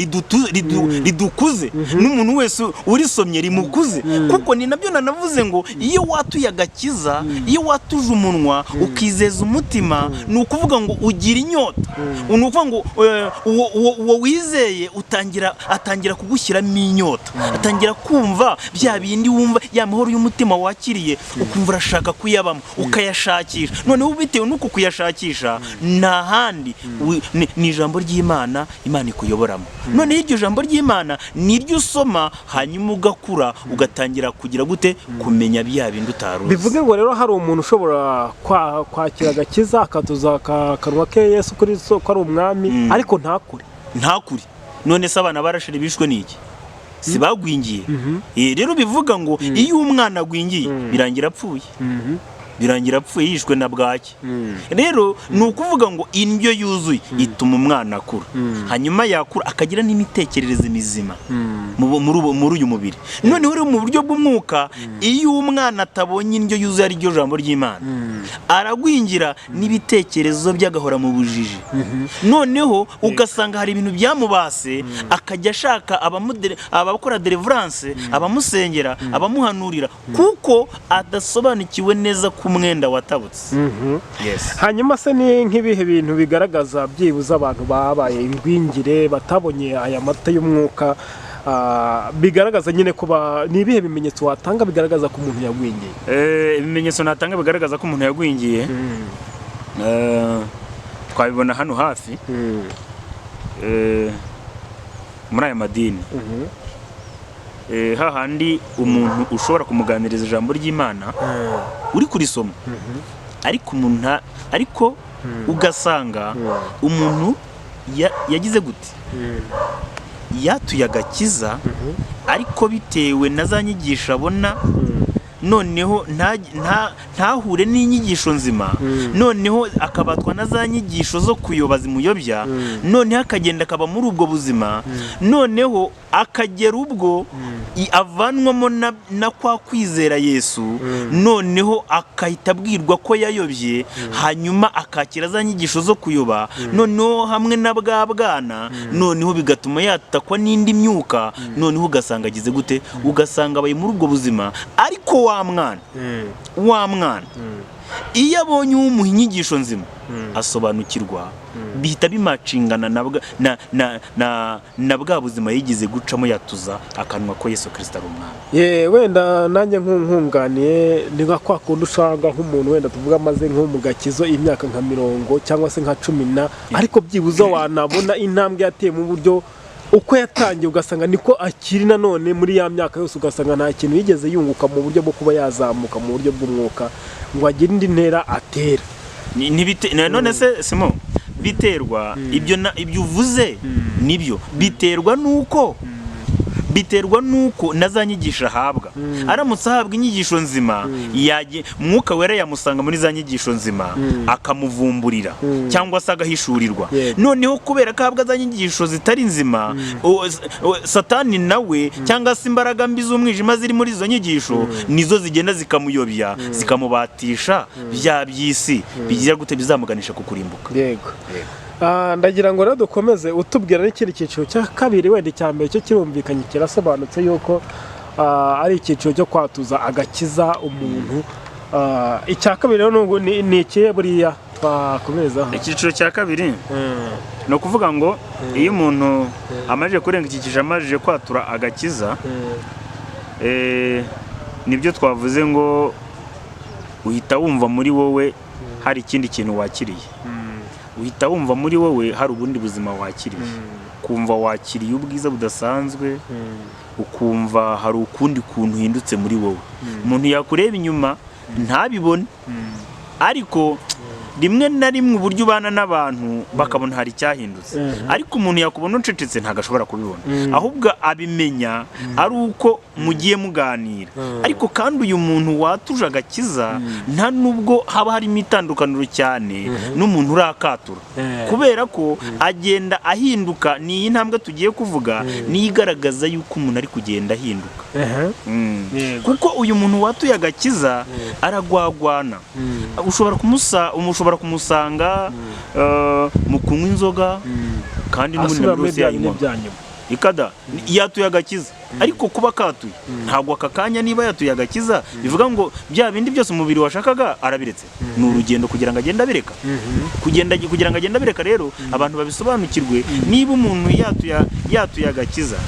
Ridukuze n'umuntu wese urisomye rimukuze kuko ni nabyo nanavuze ngo iyo watuye agakiza, iyo watuje umunwa ukizeza umutima ni ukuvuga ngo ugira inyota. Ni ukuvuga ngo uwo wizeye atangira kugushyiramo inyota, atangira kumva bya bindi wumva ya mahoro y'umutima wakiriye ukumva urashaka kuyabamo ukayashakisha. Noneho bitewe n'uko kuyashakisha nta handi ni ijambo ry'Imana Imana ikuyoboramo. Noneho iryo jambo ry'Imana niryo usoma hanyuma ugakura ugatangira kugira gute kumenya bya bindi utaruzi. Bivuge ngo rero hari umuntu ushobora kwakira agakiza akatuza kanwa ke Yesu kuri ko ari umwami ariko ntakure. None se abana barashira bishwe n'iki? Si bagwingiye. Rero bivuga ngo iyo umwana agwingiye birangira apfuye. Yishwe na bwaki. Rero ni ukuvuga ngo indyo yuzuye ituma umwana akura. Hanyuma yakura akagira n'imitekerereze mizima muri uyu mubiri. Noneho rero mu buryo bw'umwuka iyo umwana atabonye indyo yuzuye ari ryo jambo ry'Imana aragwingira n'ibitekerezo byagahora mu bujiji. Noneho ugasanga hari ibintu byamubase akajya ashaka abakora deliverance, abamusengera, abamuhanurira kuko adasobanukiwe neza umwenda watabutse. Hanyuma se ni nk'ibihe bintu bigaragaza byibuza abantu babaye ingwingire batabonye aya mata y'umwuka bigaragaza nyine kuba ni ibihe bimenyetso watanga bigaragaza ko umuntu yagwingiye? Ibimenyetso natanga bigaragaza ko umuntu yagwingiye twabibona hano hafi muri aya madini. Hahandi umuntu ushobora kumuganiriza ijambo ry'Imana uri kurisoma ariko ugasanga umuntu yagize gute yatuye agakiza ariko bitewe na za nyigisho abona noneho ntahure n'inyigisho nzima, noneho akabatwa na za nyigisho zo kuyoba zimuyobya, noneho akagenda akaba muri ubwo buzima, noneho akagera ubwo avanwamo na kwa kwizera Yesu, noneho akahita abwirwa ko yayobye, hanyuma akakira za nyigisho zo kuyoba, noneho hamwe na bwa bwana, noneho bigatuma yatakwa n'indi myuka, noneho ugasanga agize gute, ugasanga abaye muri ubwo buzima. Ariko wa mwana iyo abonye umuha inyigisho nzima asobanukirwa, bihita bimacingana na bwa buzima yigize gucamo yatuza akanwa ko Yesu Kristo ari umwami. Wenda nanjye nkunganiye ni nka kwa kundi usanga nk'umuntu wenda tuvuga amaze nko mu gakizo imyaka nka 10 cyangwa se nka 10, ariko byibuza wanabona intambwe yateye mu buryo uko yatangiye ugasanga niko akiri nanone muri ya myaka yose, ugasanga nta kintu yigeze yunguka mu buryo bwo kuba yazamuka mu buryo bw'umwuka ngo agire indi ntera atera. None se Simon, biterwa ibyo uvuze nibyo biterwa nuko biterwa nuko na za nyigisho ahabwa. Aramutse ahabwa inyigisho nzima, Mwuka Wera yamusanga muri za nyigisho nzima akamuvumburira cyangwa se agahishurirwa. Noneho kubera ko ahabwa za nyigisho zitari nzima, Satani nawe cyangwa se imbaraga mbi z'umwijima ziri muri izo nyigisho nizo zigenda zikamuyobya, zikamubatisha bya by'isi bigira gute bizamuganisha ku kurimbuka. Yego. Ndagira ngo rero dukomeze utubwira n'ikindi cyiciro cya kabiri, wenda icya mbere cyo kirumvikanye kirasobanutse yuko ari icyiciro cyo kwatuza agakiza umuntu. Icya kabiri rero ni ikihe buriya twakomerezaho? Icyiciro cya kabiri ni ukuvuga ngo iyo umuntu amaze kurenga iki cyiciro, amaze kwatura agakiza, nibyo twavuze ngo uhita wumva muri wowe hari ikindi kintu wakiriye. Uhita wumva muri wowe hari ubundi buzima wakiriye. Ukumva wakiriye ubwiza budasanzwe, ukumva hari ukundi kuntu uhindutse muri wowe. Umuntu yakureba inyuma ntabibone, ariko rimwe na rimwe uburyo ubana n'abantu bakabona hari icyahindutse, ariko umuntu yakubona ucecetse ntabwo ashobora kubibona, ahubwo abimenya ari uko mugiye muganira. Ariko kandi uyu muntu watuje agakiza nta nubwo haba harimo itandukaniro cyane n'umuntu urakatura, kubera ko agenda ahinduka. Ni iyi ntambwe tugiye kuvuga niyo igaragaza yuko umuntu ari kugenda ahinduka. Kuko uyu muntu watuye agakiza aragwagwana. Ushobora kumusanga mu kunywa inzoga kandi n'ubundi bwose yanywa ikada yatuye agakiza. Ariko kuba katuye ntabwo aka kanya niba yatuye agakiza bivuga ngo bya bindi byose umubiri washakaga arabiretse. Ni urugendo kugira ngo agende abireka, kugira ngo agende abireka. Rero abantu babisobanukirwe, niba umuntu yatuye agakiza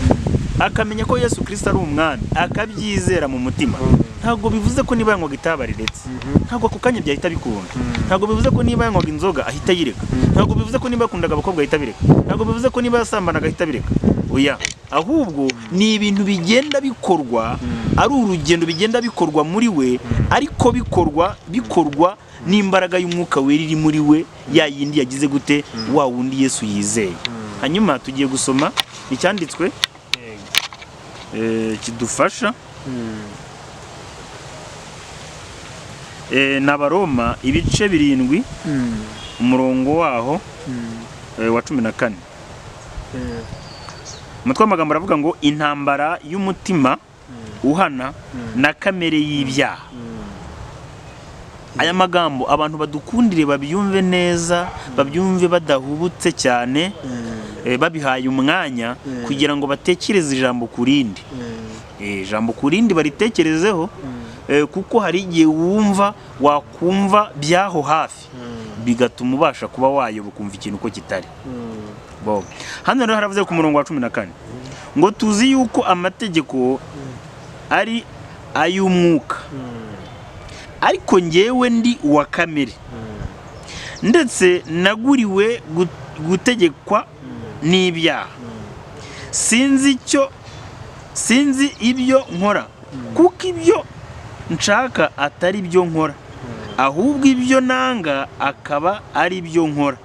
akamenya ko Yesu Kristo ari umwami, akabyizera mu mutima, ntabwo bivuze ko niba yanywaga itabi ariretse, ntabwo ako kanya byahita bikunda. Ntabwo bivuze ko niba yanywaga inzoga ahita yireka, ntabwo bivuze ko niba yakundaga abakobwa ahita bireka, ntabwo bivuze ko niba yasambanaga ahita bireka. Oya, ahubwo ni ibintu bigenda bikorwa, ari urugendo bigenda bikorwa muri we, ariko bikorwa n'imbaraga y'Umwuka Wera iri muri we, ya yindi yagize gute, wa wundi Yesu yizeye. Hanyuma tugiye gusoma icyanditswe kidufasha, n'Abaroma ibice 7 umurongo waho wa 14. Umutwe w'amagambo aravuga ngo intambara y'umutima uhana na kamere y'ibyaha. Aya magambo abantu badukundire babyumve neza, babyumve badahubutse cyane, babihaye umwanya kugira ngo batekereze ijambo kurindi. Ijambo kurindi baritekerezeho, kuko hari igihe wakumva byaho hafi bigatuma ubasha kuba wayoba kumva ikintu uko kitari. Hano rero haravuze ku murongo wa 14 ngo tuzi yuko amategeko ari ay'umwuka, ariko njyewe ndi uwa kamere, ndetse naguriwe gutegekwa n'ibyaha. Sinzi ibyo nkora, kuko ibyo nshaka atari byo nkora, ahubwo ibyo nanga akaba ari byo nkora.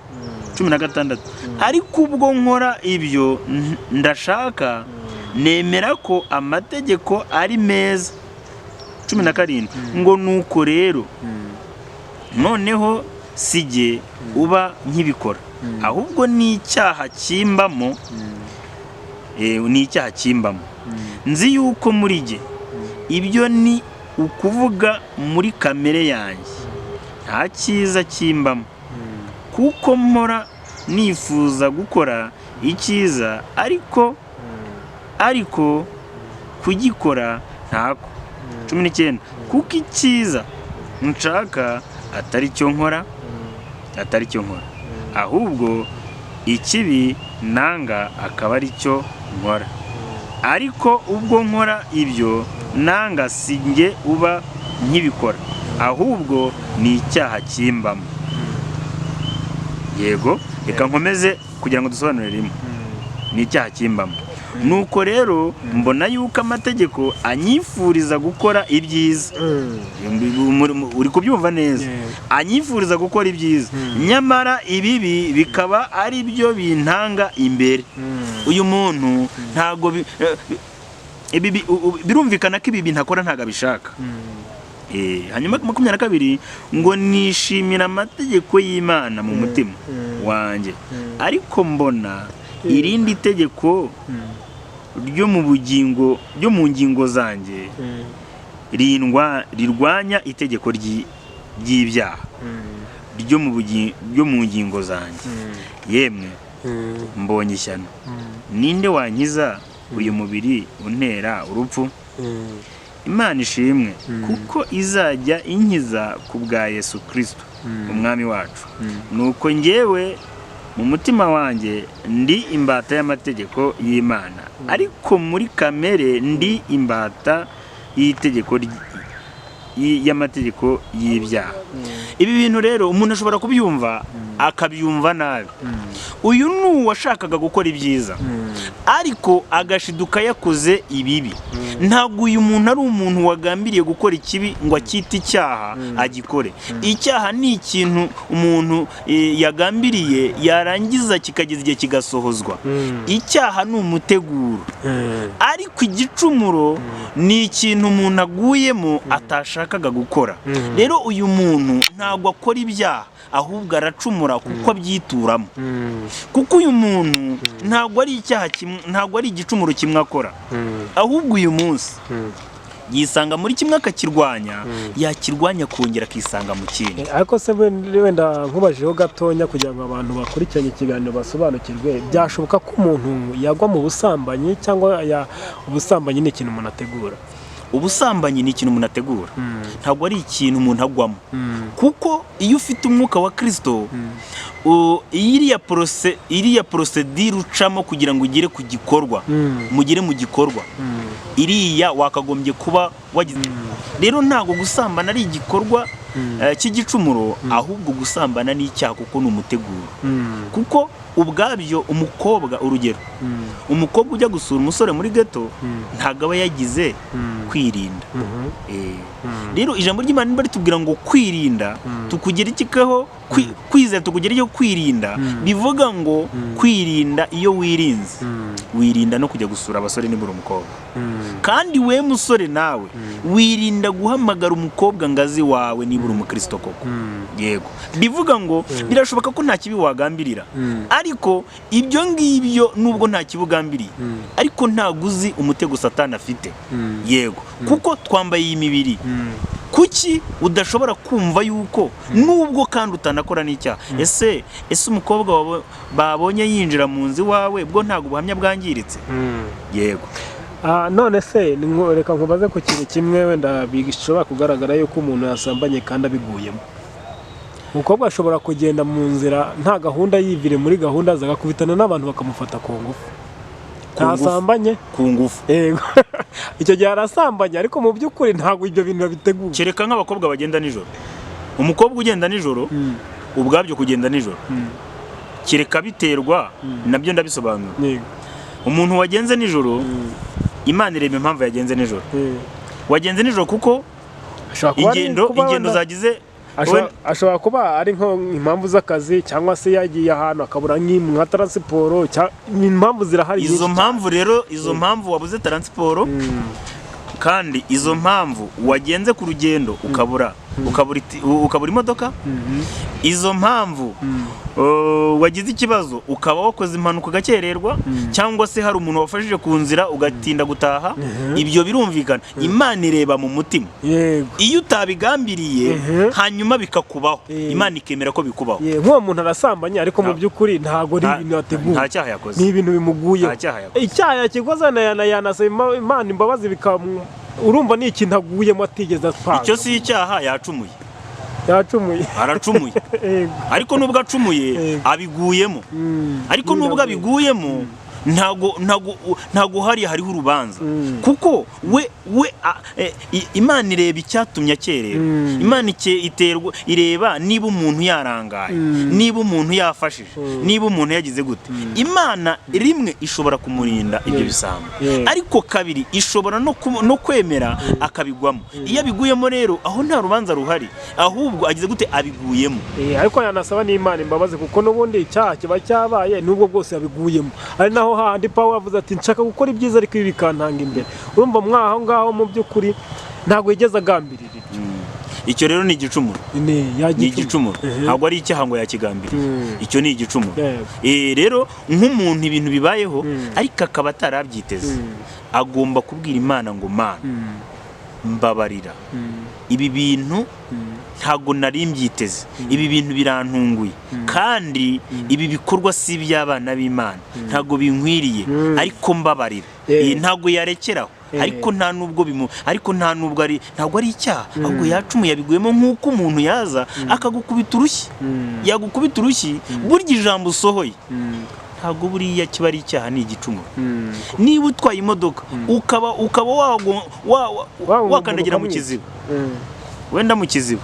16 ariko ubwo nkora ibyo ndashaka, nemera ko amategeko ari meza. 17 ngo nuko rero noneho sijye uba nkibikora, ahubwo ni icyaha kimbamo, nzi yuko muri jye ibyo ni ukuvuga muri kamere yanjye nta cyiza kimbamo, kuko mpora nifuza gukora icyiza, ariko kugikora ntako. 19 kuko icyiza nshaka atari cyo nkora, ahubwo ikibi nanga akaba ari cyo nkora. Ariko ubwo nkora ibyo nanga sinjye uba nkibikora, ahubwo ni icyaha kimbamo. Yego, reka nkomeze kugira ngo dusobanure rimwe. Ni icyaha kimbamo. Nuko rero mbona yuko amategeko anyifuriza gukora ibyiza. Uri kubyumva neza? Anyifuriza gukora ibyiza, nyamara ibibi bikaba ari byo bintanga imbere. Uyu muntu ntago birumvikana ko ibi bintu akora ntabwo abishaka. Hanyuma 22 ngo nishimira amategeko y'Imana mu mutima wanjye, ariko mbona irindi tegeko ryo mu ngingo zanjye rirwanya itegeko ry'ibyaha ryo mu ngingo zanjye. Yemwe mbonye ishyano, ninde wankiza uyu mubiri untera urupfu? Imana ishimwe kuko izajya inkiza ku bwa Yesu Kristo umwami wacu. Nuko njyewe mu mutima wanjye ndi imbata y'amategeko y'Imana, ariko muri kamere ndi imbata y'itegeko y'amategeko y'ibyaha. Ibi bintu rero umuntu ashobora kubyumva akabyumva nabi. Uyu ni uwashakaga gukora ibyiza ariko agashiduka yakoze ibibi. Ntabwo uyu muntu ari umuntu wagambiriye gukora ikibi ngo akite icyaha agikore. Icyaha ni ikintu umuntu yagambiriye yarangiza kikageza igihe kigasohozwa. Icyaha ni umuteguro, ariko igicumuro ni ikintu umuntu aguyemo atashakaga gukora. Rero uyu muntu ntabwo akora ibyaha, ahubwo aracumura kuko abyituramo. Kuko uyu muntu ntabwo ari icyaha kimwe, ntabwo ari igicumuro kimwe akora, ahubwo uyu munsi yisanga muri kimwe akakirwanya, yakirwanya kongera akisanga mu kindi. Ariko se wenda nkubajeho gatonya kugira ngo abantu bakurikiranye ikiganiro basobanukirwe, byashoboka ko umuntu yagwa mu busambanyi, cyangwa ubusambanyi ni ikintu umuntu ategura? Ubusambanyi ni ikintu umuntu ategura, ntabwo ari ikintu umuntu agwamo. Kuko iyo ufite umwuka wa Kristo, iriya procedure ucamo kugira ngo ugere ku gikorwa, mugere mu gikorwa, iriya wakagombye kuba wagize. Rero ntabwo gusambana ari igikorwa cy'igicumuro, ahubwo gusambana ni icyaha kuko ni umuteguro. Kuko ubwabyo umukobwa, urugero, umukobwa ujya gusura umusore muri ghetto ntabwo aba yagize kwirinda. Rero ijambo ry'Imana niba ritubwira ngo kwirinda, tukugera ikikaho kwizera, tukugera icyo kwirinda, bivuga ngo kwirinda iyo wirinze, wirinda no kujya gusura abasore niba uri umukobwa. Kandi we musore nawe wirinda guhamagara umukobwa ngazi wawe niba uri umukristo koko. Yego, bivuga ngo birashoboka ko nta kibi wagambirira, ariko ibyo ngibyo nubwo nta kibugambiriye, ariko ntago uzi umutego Satani afite. Yego, kuko twambaye iyi mibiri. Kuki udashobora kumva yuko nubwo kandi utanakora n'icyaha? Ese umukobwa babonye yinjira mu nzu iwawe bwo ntago ubuhamya bwangiritse? Yego. None se reka nkubaze ku kintu kimwe wenda bishobora kugaragara yuko umuntu yasambanye kandi abiguyemo. Umukobwa ashobora kugenda mu nzira nta gahunda, yivire muri gahunda, agakubitana n'abantu bakamufata ku ngufu. Ntasambanye ku ngufu. Yego. Icyo gihe arasambanye, ariko mu by'ukuri ntabwo ibyo bintu babiteguye. Kereka nk'abakobwa bagenda nijoro. Umukobwa ugenda nijoro, ubwabyo kugenda nijoro, kereka biterwa nabyo ndabisobanura. Umuntu wagenze nijoro, Imana ireba impamvu yagenze nijoro. Wagenze nijoro kuko ingendo zagize, ashobora kuba ari impamvu z'akazi, cyangwa se yagiye ahantu akabura nka taransiporo. Impamvu zirahari. Izo mpamvu rero, izo mpamvu wabuze taransiporo, kandi izo mpamvu wagenze ku rugendo ukabura imodoka, izo mpamvu wagize ikibazo ukaba wakoze impanuka ugakererwa, cyangwa se hari umuntu wafashije ku nzira ugatinda gutaha, ibyo birumvikana. Imana ireba mu mutima. Iyo utabigambiriye hanyuma bikakubaho, Imana ikemera ko bikubaho. Nk'uwo muntu arasambanye, ariko mu by'ukuri ntabwo ari ibintu yateguye. Nta cyaha yakoze, ni ibintu bimuguye. Icyaha yakikoze yanasaba Imana imbabazi, urumva ni ikintu aguyemo atigeze atwara. Icyo si icyaha, yacumuye. Aracumuye. Ariko nubwo acumuye abiguyemo. Ariko nubwo abiguyemo ntago hariho urubanza. Kuko Imana ireba icyatumye akerera. Imana ireba niba umuntu yarangaye, niba umuntu yafashije, niba umuntu yagize gute. Imana rimwe ishobora kumurinda ibyo bisambo, ariko kabiri ishobora no kwemera akabigwamo. Iyo abiguyemo rero, aho nta rubanza ruhari, ahubwo agize gute, abiguyemo. Ariko yanasaba n'Imana imbabazi, kuko n'ubundi icyaha kiba cyabaye nubwo bwose abiguyemo. Ari naho hahandi Pawulo avuze ati nshaka gukora ibyiza ariko ibi bikantanga imbere. Urumva mwaho ngaho mu by'ukuri ntabwo yigeze agambirira ibyo. Icyo rero ni igicumuro. Ni igicumuro. Ntabwo ari icyaha ngo yakigambiriye. Icyo ni igicumuro. Rero nk'umuntu ibintu bibayeho ariko akaba atarabyiteze, agomba kubwira Imana ngo Mana mbabarira, ibi bintu ntabwo nari mbyiteze, ibi bintu birantunguye, kandi ibi bikorwa si iby'abana b'Imana, ntabwo binkwiriye, ariko mbabarira. Ntabwo yarekeraho, ariko nta nubwo ari icyaha, ahubwo yacumuye yabiguyemo. nk'uko umuntu yaza akagukubita urushyi, yagukubita urushyi, burya ijambo usohoye ntabwo buriya kiba ari icyaha, ni igicumuro. Niba utwaye imodoka ukaba wakandagira mu kiziba, wenda mu kiziba,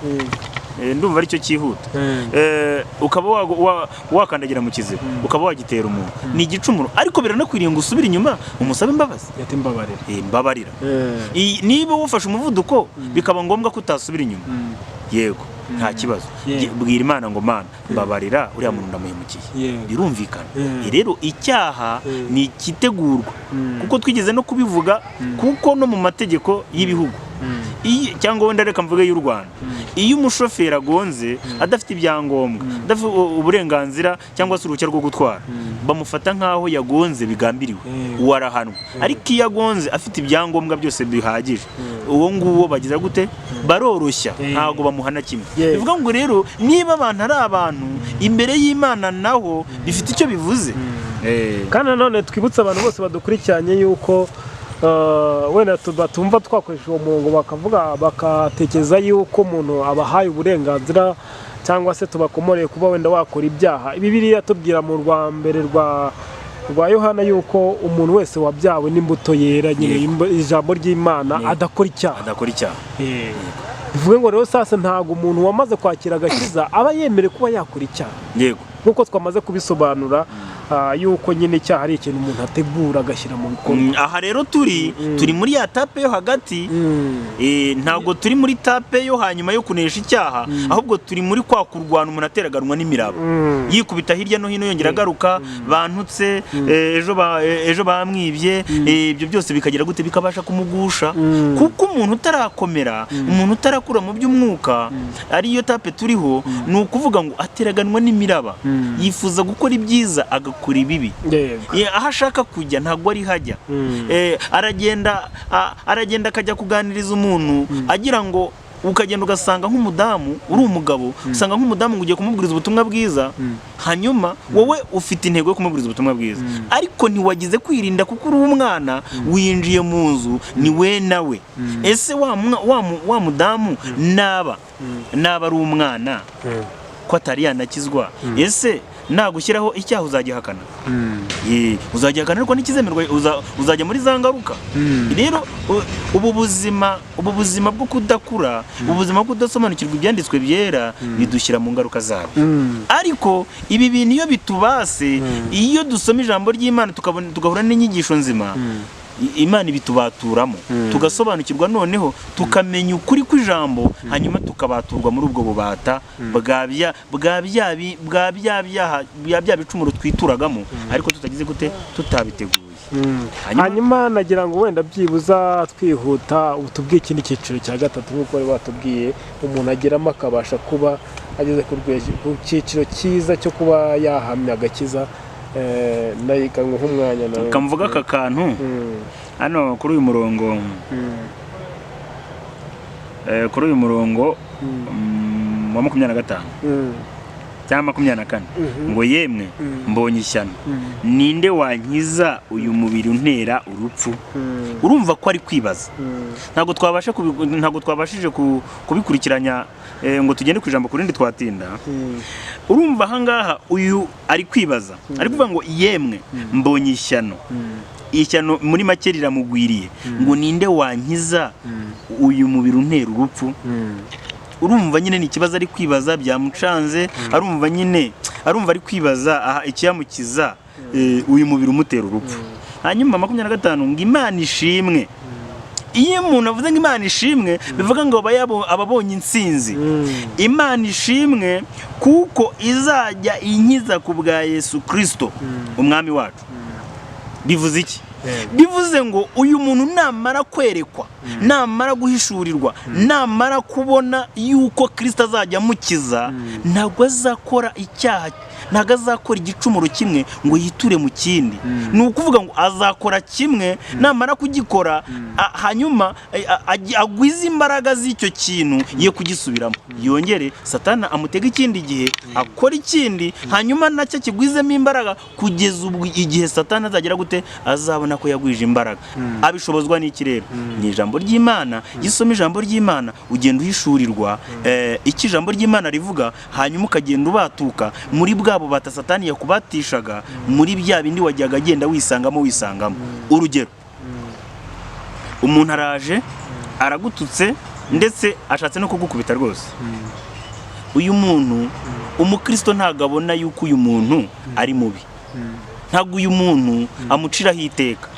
ndumva aricyo cyihuta, ukaba wakandagira mu kiziba ukaba wagitera umuntu, ni igicumuro. Ariko biranakwiriye ngo usubire inyuma umusabe imbabazi, mbabarira. Niba wafashe umuvuduko bikaba ngombwa ko utasubira inyuma, yego nta kibazo, bwira Imana ngo Mana mbabarira, uriya muntu ndamuhemukiye. Birumvikana. Rero icyaha ni ikitegurwa, kuko twigeze no kubivuga, kuko no mu mategeko y'ibihugu cyangwa wenda reka mvuge y'u Rwanda, iyo umushoferi agonze adafite ibyangombwa, adafite uburenganzira cyangwa se uruhushya rwo gutwara, bamufata nk'aho yagonze bigambiriwe, uwo arahanwa. Ariko iyo agonze afite ibyangombwa byose bihagije, uwo nguwo bagize gute? Baroroshya, ntabwo bamuhana kimwe. Bivuga ngo rero niba abantu ari abantu imbere y'Imana, naho bifite icyo bivuze. Kandi nanone twibutse abantu bose badukurikiranye yuko wenda batumva twakoresha uwo murongo bakatekereza yuko umuntu abahaye uburenganzira cyangwa se tubakomoreye kuba wenda wakora ibyaha. Bibiliya tubwira mu rwa mbere rwa Yohana yuko umuntu wese wabyawe n'imbuto yera, nyine ijambo ry'Imana, adakora icyaha. Bivuge ngo rero sasa ntabwo umuntu wamaze kwakira agakiza aba yemerewe kuba yakora icyaha. Yego, nk'uko twamaze kubisobanura, yuko nyine icyaha ari ikintu umuntu ategura agashyira mu bikorwa. Aha rero turi muri ya tape yo hagati, ntabwo turi muri tape yo hanyuma yo kunesha icyaha, ahubwo turi muri kwa kurwana umuntu ateraganwa n'imiraba, yikubita hirya no hino yongera agaruka, bantutse, ejo bamwibye, ibyo byose bikagira gute? Bikabasha kumugusha. Kuko umuntu utarakomera, umuntu utarakura mu by'umwuka, ariyo tape turiho, ni ukuvuga ngo ateraganwa n'imiraba, yifuza gukora ibyiza agakora ibibi. Aho ashaka kujya ntabwo ari hajya. Aragenda akajya kuganiriza umuntu, agira ngo ukagenda ugasanga nk'umudamu, uri umugabo, usanga nk'umudamu ngo ugiye kumubwiriza ubutumwa bwiza, hanyuma wowe ufite intego yo kumubwiriza ubutumwa bwiza, ariko ntiwagize kwirinda kuko uri umwana, winjiye mu nzu, ni we nawe. Ese wa mudamu naba ari umwana ko atari yanakizwa, ese nagushyiraho icyaha uzagihakana? Uzagihakana, ariko ntikizemerwa, uzajya muri za ngaruka. Rero ubu buzima bwo kudakura, ubuzima bwo kudasobanukirwa ibyanditswe byera, bidushyira mu ngaruka zabyo. Ariko ibi bintu iyo bitubase, iyo dusoma ijambo ry'Imana tugahura n'inyigisho nzima, Imana ibitubaturamo, tugasobanukirwa, noneho tukamenya ukuri kw'ijambo, hanyuma tukabaturwa muri ubwo bubata bwa bya bicumuro twituragamo, ariko tutagize gute? Tutabiteguye. Hanyuma nagira ngo wenda byibuza twihuta utubwiye ikindi cyiciro cya gatatu, nk'uko wari watubwiye, umuntu ageramo akabasha kuba ageze ku cyiciro cyiza cyo kuba yahamya agakiza. Ndayikanwe nk'umwanya nawe kamvuga aka kantu hano kuri uyu murongo, wa 25 cyangwa 24, ngo yemwe mbonye ishyano, ninde wankiza uyu mubiri untera urupfu? Urumva ko ari kwibaza. Ntabwo twabashije kubikurikiranya ngo tugende ku ijambo kurindi twatinda. Urumva ahangaha uyu ari kwibaza, ari kuvuga ngo yemwe mbonye ishyano. Ishyano muri make riramugwiriye, ngo ninde wankiza uyu mubiri untera urupfu? Urumva nyine ni ikibazo ari kwibaza, byamucanze, arumva ari kwibaza ikiyamukiza uyu mubiri umutera urupfu. Hanyuma 25, ngo Imana ishimwe. Iyo umuntu avuze ngo Imana ishimwe, bivuga ngo ababonye intsinzi. Imana ishimwe kuko izajya inkiza ku bwa Yesu Kristo umwami wacu. bivuze iki? Bivuze ngo uyu muntu namara kwerekwa, namara guhishurirwa, namara kubona yuko Kristo azajya amukiza, ntabwo azakora icyaha, ntabwo azakora igicumuro kimwe ngo yiture mu kindi. Ni ukuvuga ngo azakora kimwe, namara kugikora hanyuma agwize imbaraga z'icyo kintu ye kugisubiramo, yongere Satani amutega ikindi gihe akora ikindi, hanyuma nacyo kigwizemo imbaraga kugeza ubwo igihe Satani azagera gute, azabona ko yagwije imbaraga. Abishobozwa n'iki rero? Ni ijambo ry'Imana. Gisoma ijambo ry'Imana ugenda uhishurirwa iki ijambo ry'Imana rivuga, hanyuma ukagenda ubatuka muri bwabo bata Satani yakubatishaga, muri bya bindi wajyaga agenda wisangamo. Urugero, umuntu araje aragututse ndetse ashatse no kugukubita rwose. Uyu muntu umukristo ntabwo abona yuko uyu muntu ari mubi, ntabwo uyu muntu amuciraho iteka,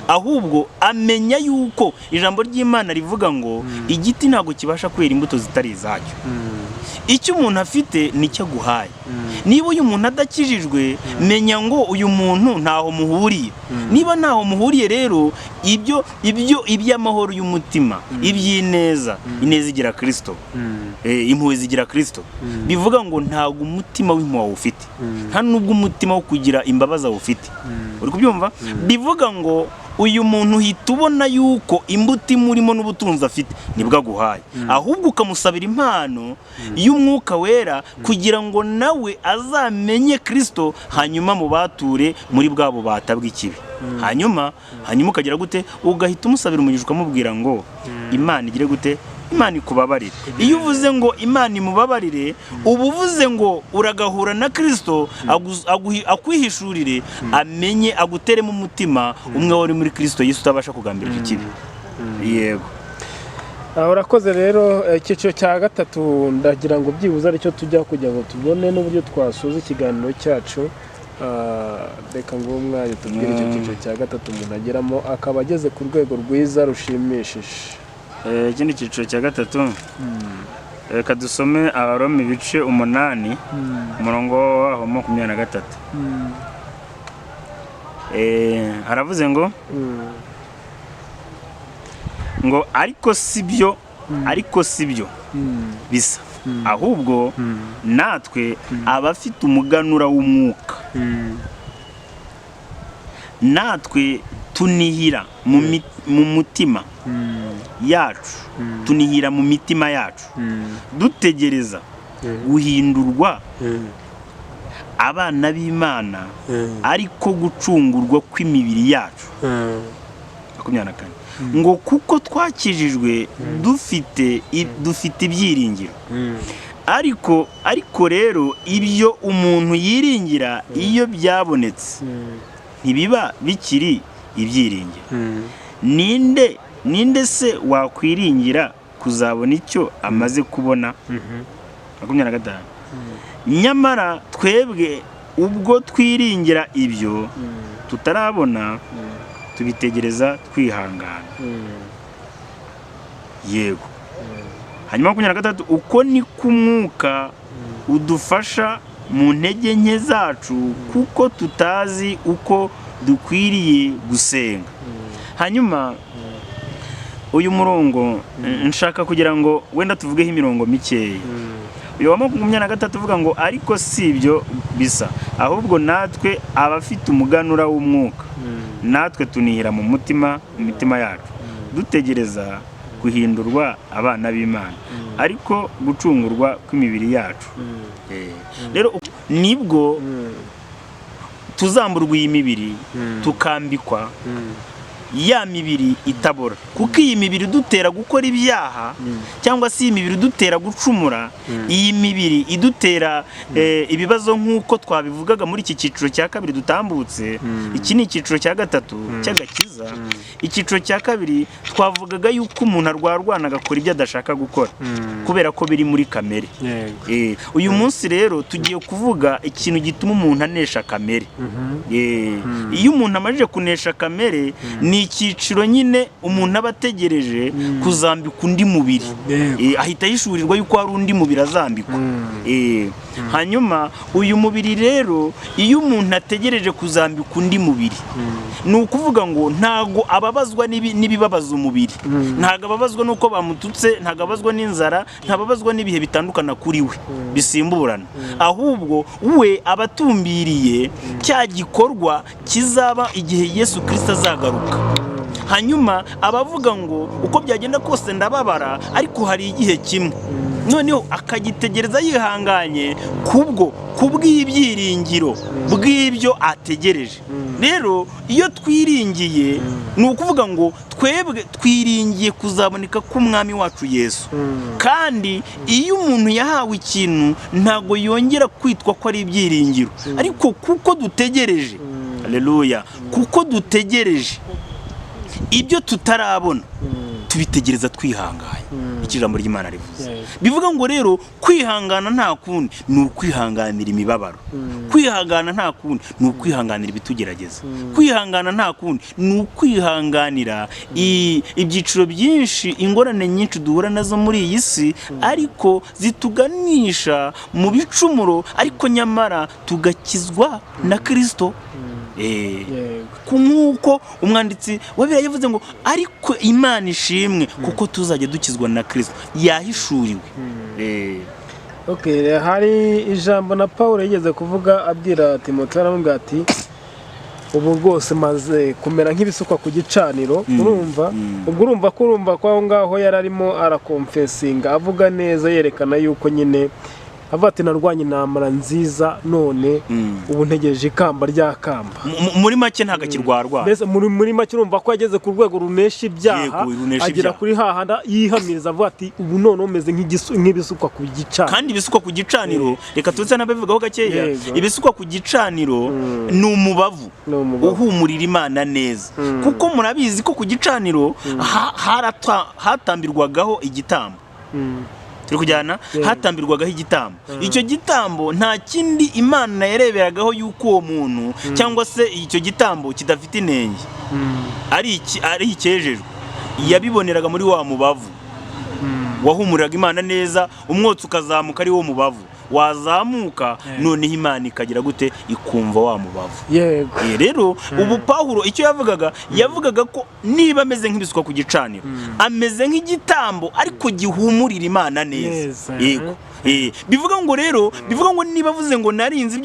ahubwo amenya yuko ijambo ry'Imana rivuga ngo igiti ntabwo kibasha kwera imbuto zitari izacyo. Icyo umuntu afite nicyo aguhaye. Niba uyu muntu adakijijwe, menya ngo uyu muntu ntaho muhuriye. Niba ntaho muhuriye rero, iby'amahoro y'umutima, iby'ineza, ineza igira Kristo, impuhwe zigira Kristo, bivuga ngo ntabwo umutima w'impuhwe ufite, nta nubwo umutima wo kugira imbabazi ufite. Uri kubyumva? Bivuga ngo uyu muntu uhita ubona yuko imbuto imurimo n'ubutunzi afite nibwo aguhaye, ahubwo ukamusabira impano y'Umwuka Wera kugira ngo nawe azamenye Kristo, hanyuma mubature muri bwa bubata bw'ikibi. Hanyuma ukagera gute, ugahita umusabira umugisha, ukamubwira ngo Imana igire gute, Imana ikubabarire. Iyo uvuze ngo Imana imubabarire, uba uvuze ngo uragahura na Kristo akwihishurire, amenye, aguteremo umutima umwe wari muri Kristo Yesu utabasha kugambira ikibi. Yego. Urakoze rero. Icyiciro cya gatatu ndagira ngo byibuze aricyo tujya kugira ngo tubone n'uburyo twasoza ikiganiro cyacu. Reka ngo umwanya tubwire icyo cyiciro cya gatatu umuntu ageramo akaba ageze ku rwego rwiza rushimishije. Ikindi cyiciro cya gatatu, reka dusome Abaroma ibice 8 umurongo waho 23. Haravuze ngo ariko sibyo bisa, ahubwo natwe abafite umuganura w'umwuka, natwe tunihira mu mutima yacu, tunihira mu mitima yacu, dutegereza guhindurwa abana b'Imana, ariko gucungurwa kw'imibiri yacu. 24. Ngo kuko twakijijwe dufite ibyiringiro, ariko rero ibyo umuntu yiringira iyo byabonetse ntibiba bikiri ibyiringiro. Ninde se wakwiringira kuzabona icyo amaze kubona? 25. Nyamara twebwe ubwo twiringira ibyo tutarabona, tubitegereza twihangana. Yego. Hanyuma 23, uko ni kumwuka udufasha mu ntege nke zacu, kuko tutazi uko dukwiriye gusenga. Hanyuma uyu murongo nshaka kugira ngo wenda tuvugeho imirongo mikeya. Uyu wa 23 uvuga ngo ariko si ibyo bisa, ahubwo natwe abafite umuganura w'umwuka, natwe tunihira mu mitima yacu, dutegereza guhindurwa abana b'Imana, ariko gucungurwa kw'imibiri yacu. Rero nibwo tuzamburwa iyi mibiri, tukambikwa ya mibiri itabora, kuko iyi mibiri idutera gukora ibyaha, cyangwa se iyi mibiri idutera gucumura, iyi mibiri idutera ibibazo nk'uko twabivugaga muri iki cyiciro cya kabiri dutambutse. Iki ni icyiciro cya gatatu cy'agakiza. Icyiciro cya kabiri twavugaga yuko umuntu arwarwana agakora ibyo adashaka gukora kubera ko biri muri kamere. Uyu munsi rero tugiye kuvuga ikintu gituma umuntu anesha kamere. Iyo umuntu amajije kunesha kamere, ni icyiciro nyine umuntu aba ategereje kuzambika undi mubiri. Ahita ahishurirwa yuko hari undi mubiri azambikwa. Hanyuma uyu mubiri rero iyo umuntu ategereje kuzambika undi mubiri, ni ukuvuga ngo ntago ababazwa n'ibibabaza umubiri, ntago ababazwa n'uko bamututse, ntago ababazwa n'inzara, ntababazwa n'ibihe bitandukana kuri we bisimburana, ahubwo we abatumbiriye cya gikorwa kizaba igihe Yesu Kristo azagaruka. Hanyuma abavuga ngo uko byagenda kose ndababara, ariko hari igihe kimwe, noneho akagitegereza yihanganye kubw'ibyiringiro bw'ibyo ategereje. Rero iyo twiringiye, ni ukuvuga ngo twebwe twiringiye kuzaboneka k'umwami wacu Yesu. Kandi iyo umuntu yahawe ikintu ntago yongera kwitwa ko ari ibyiringiro, ariko kuko dutegereje, haleluya, kuko dutegereje ibyo tutarabona, tubitegereza twihanganye. Ijambo ry'Imana rivuze, bivuga ngo rero kwihangana nta kundi ni ukwihanganira imibabaro, kwihangana nta kundi ni ukwihanganira ibitugerageza, kwihangana nta kundi ni ukwihanganira ibyiciro byinshi, ingorane nyinshi duhura nazo muri iyi si, ariko zituganisha mu bicumuro, ariko nyamara tugakizwa na Kristo. Nk'uko umwanditsi wa Bibiliya yavuze ngo ariko Imana ishimwe kuko tuzajya dukizwa na Kristo, yahishuriwe. Hari ijambo na Pawulo yigeze kuvuga abwira Timoteyo, aramubwira ati ubu rwose maze kumera nk'ibisukwa ku gicaniro. Urumva ubwo urumva ko aho ngaho yari arimo arakonfesinga, avuga neza, yerekana yuko nyine avuga ati narwanye intambara nziza, none ubu ntegereje ikamba ry'akamba. Muri make ntago akirwarwa. Mbese muri make urumva ko yageze ku rwego runesha ibyaha, agera kuri hahanda yihamiriza, avuga ati ubu none umeze nk'ibisukwa ku gicaniro. Kandi ibisukwa ku gicaniro, reka tuze nabivugaho gakeya, ibisukwa ku gicaniro ni umubavu uhumurira Imana neza. Kuko murabizi ko ku gicaniro hatambirwagaho igitambo. Turi kujyana, hatambirwagaho igitambo. Icyo gitambo nta kindi Imana yareberagaho yuko uwo muntu cyangwa se icyo gitambo kidafite inenge, ari icyejejwe, yabiboneraga muri wa mubavu wahumuriraga Imana neza, umwotsi ukazamuka ari wo mubavu, wazamuka noneho Imana ikagira gute, ikumva wa mubavu. Rero ubu Pawulo icyo yavugaga ko niba ameze nk'ibisukwa ku gicaniro, ameze nk'igitambo ariko gihumurira Imana neza. Bivuga ngo niba avuze ngo narinze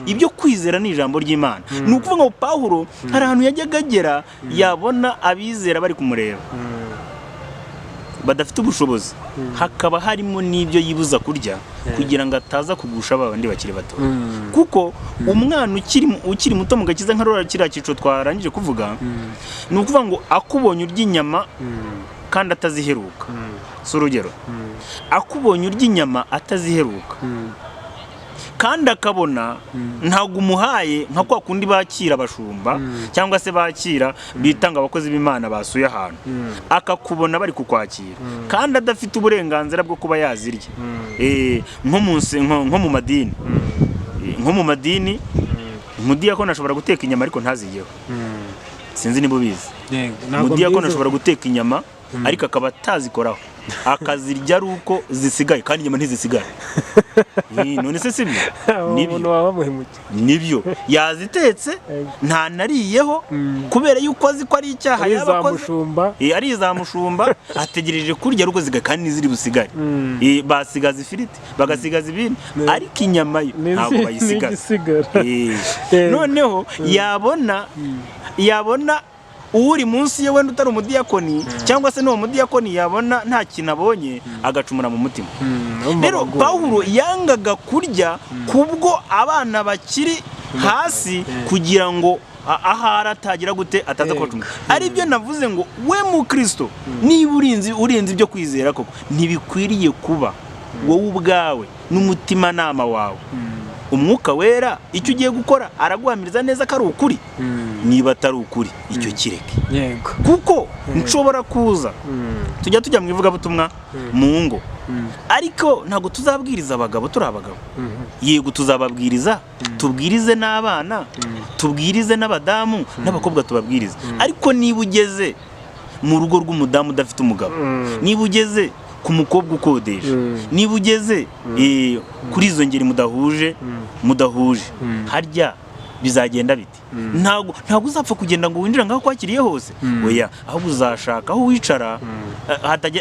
ibyo kwizera ni ijambo ry'Imana. Ni ukuvuga ngo Pawulo hari ahantu yajyaga agera, yabona abizera bari kumureba badafite ubushobozi, hakaba harimo n'ibyo yibuza kurya kugira ngo ataza kugusha abandi bakiri bato. Kuko umwana ukiri muto mu gakiza nka rora kiriya cyiciro twarangije kuvuga, ni ukuvuga ngo akubonye urya inyama kandi ataziheruka. Si urugero, akubonye urya inyama ataziheruka kandi akabona ntabwo umuhaye nka kwa kundi bakira abashumba cyangwa se bakira bitanga abakozi b'Imana basuye ahantu, akakubona bari kukwakira kandi adafite uburenganzira bwo kuba yazirya. Nko mu madini, umudiyakoni ashobora guteka inyama ariko ntazigeho. Sinzi niba ubizi, umudiyakoni ashobora guteka inyama ariko akaba atazikoraho, akazirya ari uko zisigaye, kandi inyama ntizisigaye. None se sibyo? Nibyo yazitetse ntanariyeho, kubera yuko azi ko ari icyaha yabakoze, ari izamushumba, ategereje kurya ruko zigaye kandi niziri busigaye. Basigaza ifiriti, bagasigaza ibindi, ariko inyama yo ntabwo bayisigaza. Noneho yabona uri munsi ye wenda utari umudiyakoni, cyangwa se n'uwo mudiyakoni yabona nta kintu abonye agacumura mu mutima. Rero Pawulo yangaga kurya kubwo abana bakiri hasi, kugira ngo ahari atagira gute, ataza kubacumura. Ari byo navuze ngo we mu Kristo niba urinzi ibyo kwizera koko, ntibikwiriye kuba wowe ubwawe n'umutimanama wawe. Umwuka wera icyo ugiye gukora araguhamiriza neza ko ari ukuri. niba atari ukuri icyo kireke, yego kuko nshobora kuza tujya mu ivugabutumwa mu ngo, ariko ntabwo tuzabwiriza abagabo turi abagabo, yego tuzababwiriza, tubwirize n'abana, tubwirize n'abadamu n'abakobwa tubabwirize, ariko niba ugeze mu rugo rw'umudamu udafite umugabo, niba ugeze ku mukobwa ukodesha, niba ugeze kuri izo ngeri mudahuje harya bizagenda biti? Ntabwo uzapfa kugenda ngo winjira ngaho kwakiriye hose, oya, ahubwo uzashaka aho wicara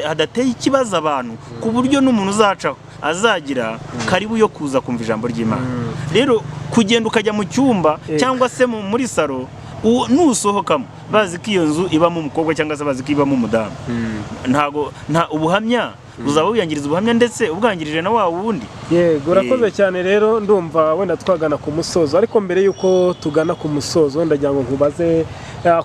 hadateye ikibazo abantu, ku buryo n'umuntu uzacaho azagira karibu yo kuza kumva ijambo ry'Imana. Rero kugenda ukajya mu cyumba cyangwa se muri salo, nusohokamo bazi ko iyo nzu ibamo umukobwa cyangwa se bazi ko ibamo umudamu, nta ubuhamya uzaba wiyangiriza ubuhamya, ndetse ubwangirije na wa wundi. Yego, urakoze cyane. Rero ndumva wenda twagana ku musozo, ariko mbere y'uko tugana ku musozo ndagira ngo nkubaze,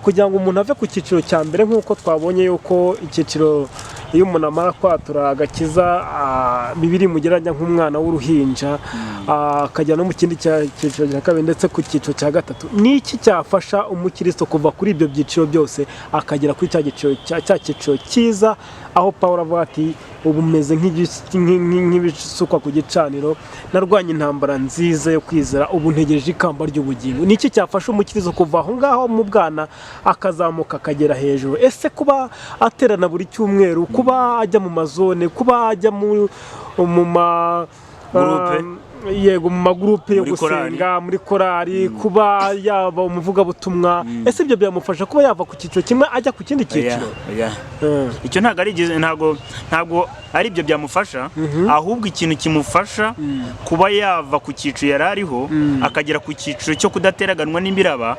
kugira ngo umuntu ave ku cyiciro cya mbere, nk'uko twabonye yuko icyiciro iyo umuntu amara kwatura agakiza, bibiri mugeranya nk'umwana w'uruhinja, akajya no mu kindi cyiciro cya kabiri ndetse ku cyiciro cya gatatu, ni iki cyafasha umukristo kuva kuri ibyo byiciro byose akagera kuri cya cyiciro cyiza, aho Pawulo avuga ati ubu meze nk'ibisukwa ku gicaniro, narwanye intambara nziza yo kwizera, ubu ntegereje ikamba ry'ubugingo. Ni iki cyafasha umukristo kuva aho ngaho mu bwana akazamuka akagera hejuru? Ese kuba aterana buri cyumweru, kuba ajya mu mazone, kuba ajya mu yego mu magurupe yo gusenga, muri korari, kuba yaba umuvugabutumwa, ese ibyo byamufasha kuba yava ku cyiciro kimwe ajya ku kindi cyiciro? Icyo ntabwo ari ibyo byamufasha, ahubwo ikintu kimufasha kuba yava ku cyiciro yari ariho akagera ku cyiciro cyo kudateraganwa n'imbiraba,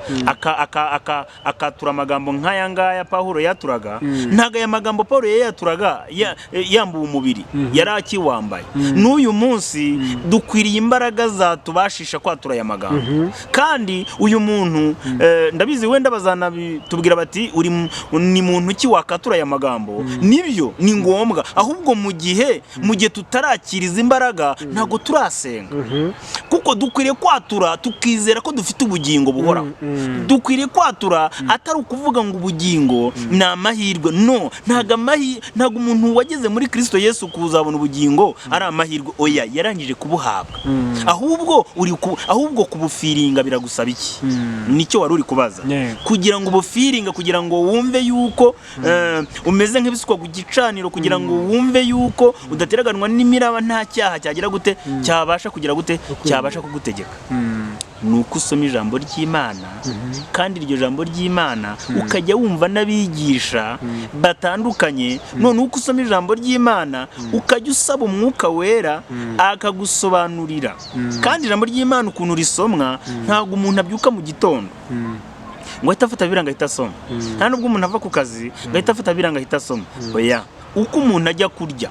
akatura amagambo nk'aya ngaya Pawulo yaturaga. Ntabwo aya magambo Pawulo yaturaga yambuye umubiri, yari akiwambaye. N'uyu munsi dukwiriye imbaraga zatubashisha kwatura aya magambo, kandi uyu muntu ndabizi wenda bazanabitubwira bati ni muntu ki wakatura aya magambo. Nibyo, ni ngombwa, ahubwo mu gihe tutarakiriza imbaraga ntabwo turasenga, kuko dukwiriye kwatura tukizera ko dufite ubugingo buhoraho. Dukwiriye kwatura atari ukuvuga ngo ubugingo ni amahirwe, no, ntabwo umuntu wageze muri Kristo Yesu kuzabona ubugingo ari amahirwe, oya, yarangije kubuhabwa. Ahubwo kubufiringa biragusaba iki? Nicyo wari uri kubaza. Kugira ngo ubufiringa, kugira ngo wumve yuko umeze nk'ibisukwa ku gicaniro, kugira ngo wumve yuko udateraganwa n'imiraba, nta cyaha cyagira gute cyabasha kugira gute cyabasha kugutegeka. Nuko usoma ijambo ry'Imana, kandi iryo jambo ry'Imana ukajya wumva n'abigisha batandukanye. None uko usoma ijambo ry'Imana ukajya usaba umwuka wera akagusobanurira, kandi ijambo ry'Imana ukuntu risomwa, ntabwo umuntu abyuka mu gitondo ngo ahita afata biranga ahita asoma, nta nubwo umuntu ava ku kazi ngo ahita afata biranga ahita asoma, oya. Uko umuntu ajya kurya,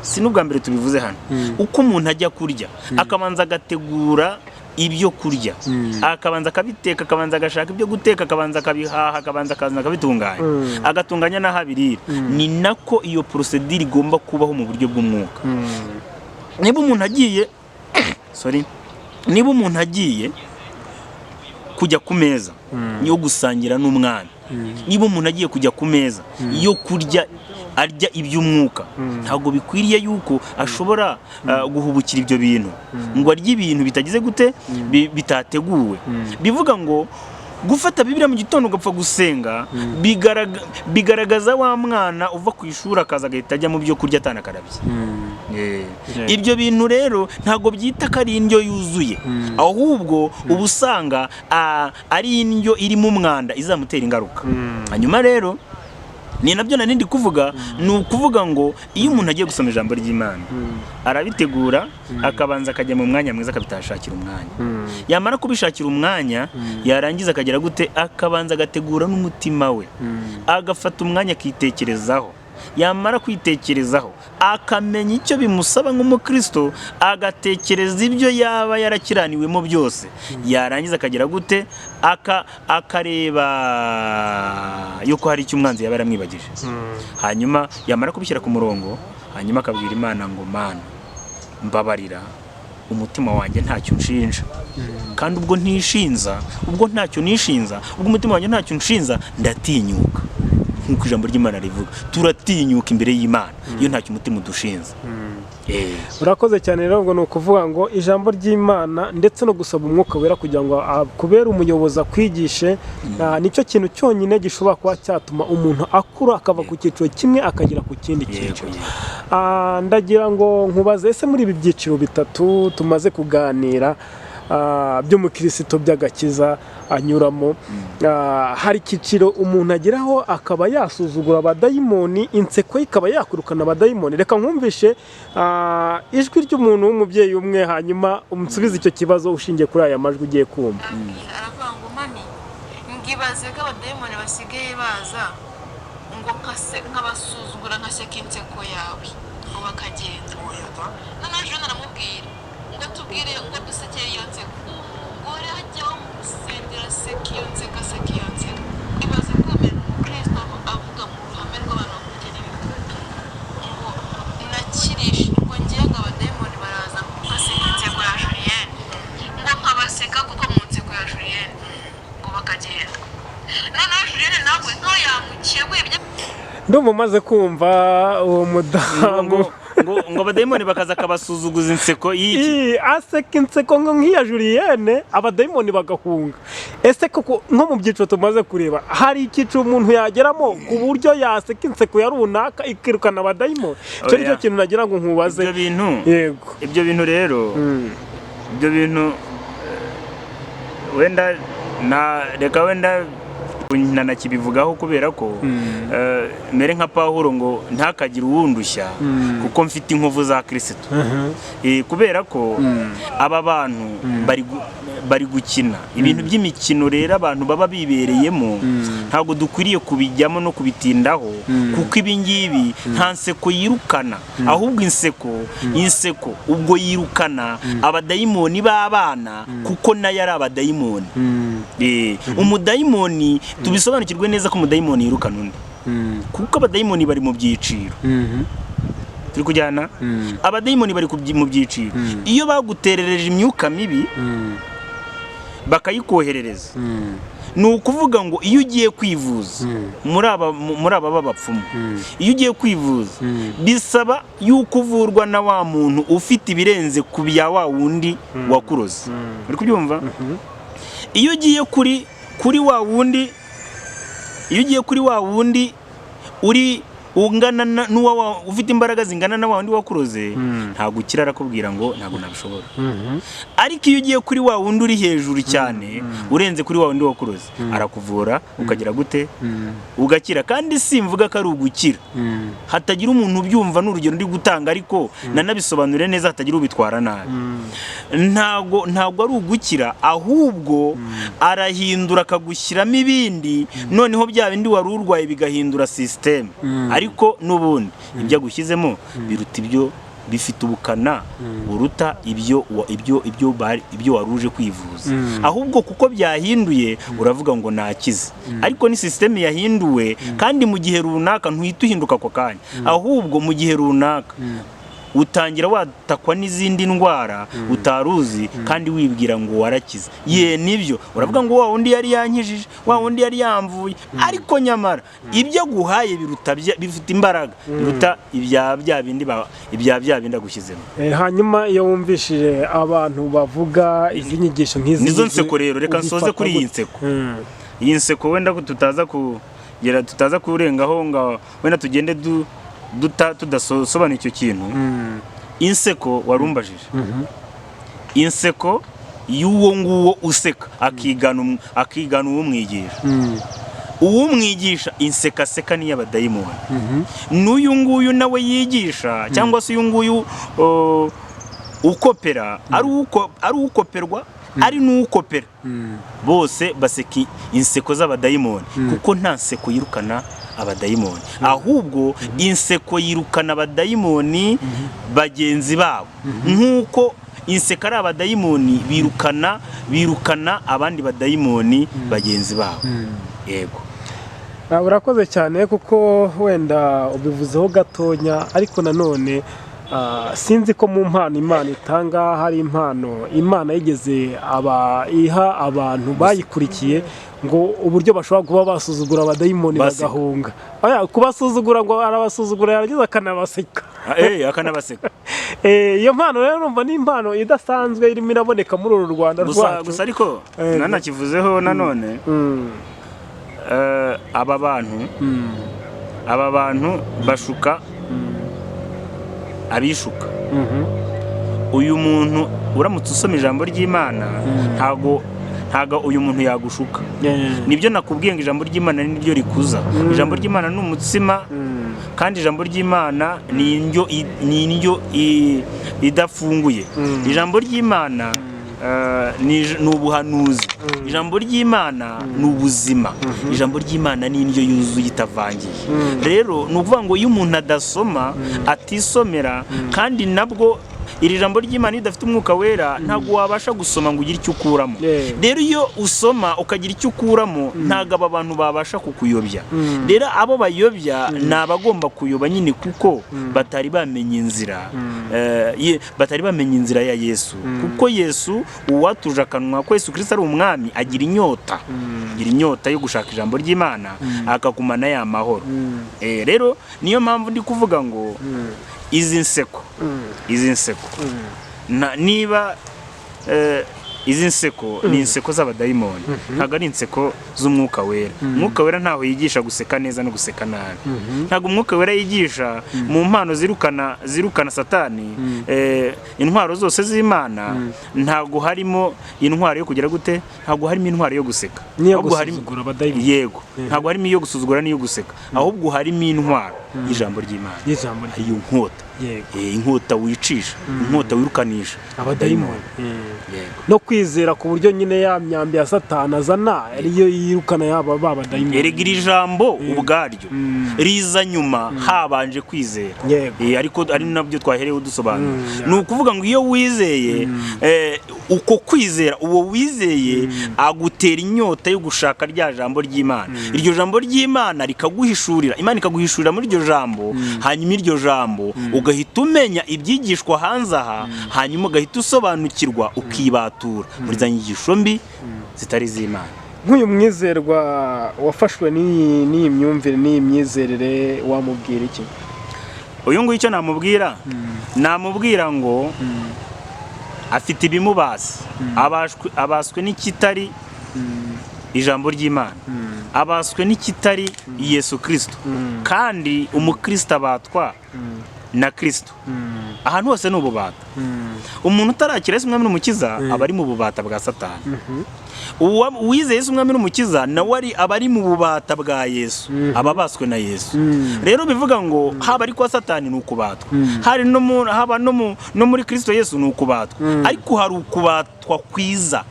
si n'ubwa mbere tubivuze hano, uko umuntu ajya kurya akabanza agategura ibyo kurya, akabanza akabiteka, akabanza agashaka ibyo guteka, akabanza akabihaha, akabanza akabitunganya, agatunganya n'aho abirira. Ni nako iyo procedure igomba kubaho mu buryo bw'umwuka. Niba umuntu agiye kujya ku meza yo gusangira n'umwana, niba umuntu agiye kujya ku meza yo kurya arya iby'umwuka, ntabwo bikwiriye yuko ashobora guhubukira ibyo bintu ngo arye ibintu bitagize gute, bitateguwe. Bivuga ngo gufata Bibiliya mu gitondo ugapfa gusenga bigaragaza wa mwana uva ku ishuri akaza agahita ajya mu byo kurya atanakarabye. Ibyo bintu rero ntabwo byita ko ari indyo yuzuye, ahubwo uba usanga ari indyo irimo umwanda izamutera ingaruka. Hanyuma rero ni nabyo ndi kuvuga, ni ukuvuga ngo iyo umuntu agiye gusoma ijambo ry'Imana arabitegura, akabanza akajya mu mwanya mwiza, akabitashakira umwanya. Yamara kubishakira umwanya, yarangiza akagera gute, akabanza agategura n'umutima we, agafata umwanya akitekerezaho. Yamara kwitekerezaho akamenya icyo bimusaba nk'umukristo, agatekereza ibyo yaba yarakiraniwemo byose. Yarangiza akagera gute, akareba yuko hari icyo umwanzi yaba yaramwibagije. Hanyuma yamara kubishyira ku murongo, hanyuma akabwira Imana ngo Mana mbabarira, umutima wanjye ntacyo nshinja, kandi ubwo ntacyo nishinza, ubwo umutima wanjye ntacyo nshinza, ndatinyuka. Nk'uko ijambo ry'Imana rivuga, turatinyuka imbere y'Imana iyo ntacyo umutima udushinza. Urakoze cyane rero, ngo ni ukuvuga ngo ijambo ry'Imana ndetse no gusaba umwuka wera kugira ngo kubera umuyobozi akwigishe, nicyo kintu cyonyine gishobora kuba cyatuma umuntu akura akava ku cyiciro kimwe akagera ku kindi cyiciro. Ndagira ngo nkubaze, ese muri ibi byiciro bitatu tumaze kuganira by'umukristo by'agakiza anyuramo, hari icyiciro umuntu ageraho akaba yasuzugura abadayimoni, inseko ikaba yakurukana abadayimoni. Reka nkumvishe ijwi ry'umuntu w'umubyeyi umwe, hanyuma umusubize icyo kibazo ushingiye kuri aya majwi ugiye kumva. Aravuga ngo mami, ngibaze ko abadayimoni basigaye baza ngo nkabasuzugura nkaseka inseko yawe ngo bakagenda. Noneho ejo naramubwira ngo tubwire ngo dusekere iyo nseko, umugore ajyaho mu rusengero aseka iyo nseko, aseka iyo nseko. Ibaze kumera umukristo avuga mu ruhame rw'abantu bakugera ngo nakirishe, ngo ngiye ngo abadayimoni baraza baseka inseko ya Julienne, ngo nkabaseka kuko mu nseko ya Julienne ngo bakagenda. Noneho Julienne nawe nto yamukiye wibye. Ndumva umaze kumva uwo mudamu ngo abadayimoni bakaza akabasuzuguza inseko y'iki, aseka inseko nk'iya Julienne, abadayimoni bagahunga. Ese koko nko mu byiciro tumaze kureba, hari icyiciro umuntu yageramo ku buryo yaseka inseko ya runaka ikirukana abadayimoni? Icyo nicyo kintu nagira ngo nkubaze. Ibyo bintu rero, ibyo bintu wenda reka wenda nanakibivugaho, kubera ko mere nka Pawulo ngo ntakagire uwundushya kuko mfite inkovu za Kristo. Kubera ko aba bantu bari gukina ibintu by'imikino, rero abantu baba bibereyemo ntabwo dukwiriye kubijyamo no kubitindaho, kuko ibi ngibi nta nseko yirukana, ahubwo inseko ubwo yirukana abadayimoni b'abana, kuko nayo ari abadayimoni. Umudayimoni tubisobanukirwe neza ko umudayimoni yirukana undi, kuko abadayimoni bari mu byiciro. Turi kujyana, abadayimoni bari mu byiciro. Iyo baguterereje imyuka mibi bakayikoherereza, ni ukuvuga ngo iyo ugiye kwivuza muri aba b'abapfumu, iyo ugiye kwivuza bisaba yuko uvurwa na wa muntu ufite ibirenze ku bya wa wundi wakuroze. Uri kubyumva? Iyo ugiye kuri wa wundi, iyo ugiye kuri wa wundi ungana n'uwa ufite imbaraga zingana na wa wundi wakuroze, ntabwo ukira, arakubwira ngo ntabwo nabishobora. Ariko iyo ugiye kuri wa wundi uri hejuru cyane, urenze kuri wa wundi wakuroze, arakuvura ukagira gute, ugakira. Kandi simvuga ko ari ugukira, hatagira umuntu ubyumva n'urugero ndi gutanga, ariko nanabisobanure neza hatagira ubitwara nabi. Ntabwo ari ugukira, ahubwo arahindura akagushyiramo ibindi, noneho bya bindi wari urwaye bigahindura system. Ariko n'ubundi ibyo agushyizemo biruta ibyo, bifite ubukana buruta ibyo wari uje kwivuza. Ahubwo kuko byahinduye uravuga ngo nakize, ariko ni system yahinduwe. Kandi mu gihe runaka ntuhita uhinduka ako kanya, ahubwo mu gihe runaka utangira watakwa n'izindi ndwara utaruzi, kandi wibwira ngo warakize. Nibyo uravuga ngo wa wundi yari yankijije, wa wundi yari yamvuye, ariko nyamara ibyo guhaye bifite imbaraga biruta ibya bindi agushyizemo. Hanyuma iyo wumvishije abantu bavuga izi nyigisho nk'izi, nizo nseko rero, reka nsoze kuri iyi nseko. Iyi nseko wenda tutaza kurengaho ngo wenda tugende tudasobanura icyo kintu. Inseko warumbajije, inseko y'uwo nguwo useka akigana uwo mwigisha. Uwo mwigisha inseka aseka ni y'abadayimoni. N'uyu nguyu nawe yigisha, cyangwa se uyu nguyu ukopera, ari ukoperwa ari n'ukopera, bose baseka inseko z'abadayimoni, kuko nta nseko yirukana abadayimoni, ahubwo inseko yirukana abadayimoni bagenzi babo. Nk'uko inseko ari abadayimoni birukana abandi badayimoni bagenzi babo. Yego. Urakoze cyane, kuko wenda ubivuzeho gatonya, ariko nanone sinzi ko mu mpano Imana itanga hari impano Imana yigeze iha abantu bayikurikiye ngo uburyo bashobora kuba basuzugura abadayimoni bagahunga. Kubasuzugura ngo arabasuzugura yarangiza akanabaseka. Akanabaseka. Iyo mpano rero urumva ni impano idasanzwe irimo iraboneka muri uru Rwanda rwacu. Gusa ariko nanakivuzeho nanone aba bantu bashuka abishuka. Uyu muntu uramutse usoma ijambo ry'Imana ntago uyu muntu yagushuka. Nibyo nakubwiye ngo ijambo ry'Imana ni ryo rikuza. Ijambo ry'Imana ni umutsima kandi ijambo ry'Imana ni indyo idafunguye. Ijambo ry'Imana ni ubuhanuzi. Ijambo ry'Imana ni ubuzima. Ijambo ry'Imana ni indyo yuzuye itavangiye. Rero ni ukuvuga ngo iyo umuntu adasoma atisomera kandi nabwo iri jambo ry'Imana idafite umwuka wera ntabwo wabasha gusoma ngo ugire icyo ukuramo. Rero iyo usoma ukagira icyo ukuramo ntabwo aba bantu babasha kukuyobya. Rero abo bayobya ni abagomba kuyoba nyine kuko batari bamenye inzira ya Yesu. Kuko Yesu uwatuje akanwa ko Yesu Kristo ari umwami agira inyota yo gushaka ijambo ry'Imana akagumana ya mahoro. Rero niyo mpamvu ndi kuvuga ngo izi nseko niba izi nseko ni inseko z'abadayimoni, ntabwo ari inseko z'umwuka wera. Umwuka wera ntaho yigisha guseka neza no guseka nabi. Ntabwo umwuka wera yigisha mu mpano zirukana Satani. Intwaro zose z'Imana ntabwo harimo intwaro yo kugira gute, ntabwo harimo intwaro yo guseka, ahubwo harimo abadayimoni. Yego, ntabwo harimo iyo gusuzugura n'iyo guseka, ahubwo harimo intwaro y'ijambo ry'Imana, iyo nkota. Inkota wicisha, inkota wirukanisha abadayimoni. No kwizera ku buryo nyine ya myambi ya Satani azana ariyo yirukana yaba babadayimoni. Erega iri jambo ubwaryo riza nyuma habanje kwizera. Ariko ari nabyo twaherewe dusobanura. Ni ukuvuga ngo iyo wizeye uko kwizera uwo wizeye agutera inyota yo gushaka rya jambo ry'Imana. Iryo jambo ry'Imana rikaguhishurira, Imana ikaguhishurira muri iryo jambo, hanyuma iryo jambo ugahita umenya ibyigishwa hanze aha, hanyuma ugahita usobanukirwa ukibatura muri za nyigisho mbi zitari z'Imana. Nk'uyu mwizerwa wafashwe n'iyi myumvire n'iyi myizerere wamubwira iki? Uyu nguyu icyo namubwira ngo afite ibimubaza, abaswe n'ikitari ijambo ry'Imana, abaswe n'ikitari Yesu Kristo. Kandi umukristo abatwa na Kristo. Ahantu hose ni ububata. Umuntu utarakira Yesu umwami n'umukiza aba ari mu bubata bwa Satani. Uwizeye Yesu umwami n'umukiza nawe aba ari mu bubata bwa Yesu, ababaswe na Yesu. Rero bivuga ngo haba ari kwa Satani ni ukubatwa, haba no muri Kristo Yesu ni ukubatwa, ariko hari ukubatwa kwiza.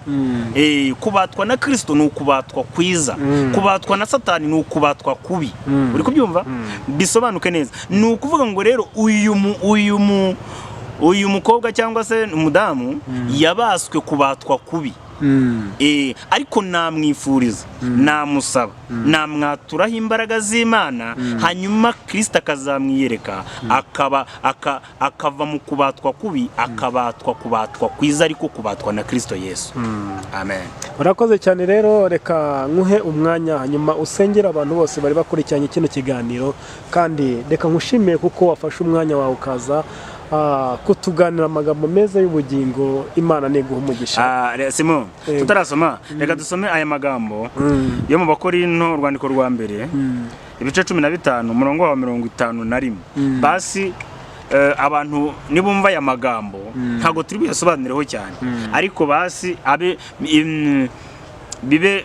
Kubatwa na Kristo ni ukubatwa kwiza, kubatwa na Satani ni ukubatwa kubi. Uri kubyumva? Bisobanuke neza. Ni ukuvuga ngo rero uyu mukobwa cyangwa se umudamu yabaswe kubatwa kubi. Ariko namwifuriza, namusaba, namwaturaho imbaraga z'Imana, hanyuma Kristo akazamwiyereka, akava mu kubatwa kubi kubatwa kwiza, ariko kubatwa na Kristo Yesu. Amen. Urakoze cyane rero, reka nkuhe umwanya hanyuma usengera abantu bose bari bakurikiranye kino kiganiro, kandi reka nkushimiye kuko wafashe umwanya wawe ukaza kutuganira amagambo meza y'ubugingo. Imana niguha umugisha. Simon, tutarasoma reka dusome aya magambo yo mu Bakorinto urwandiko rwa mbere ibice 15 umurongo wa 51. Basi abantu nibumva aya magambo ntago turi buyasobanureho cyane, ariko basi bibe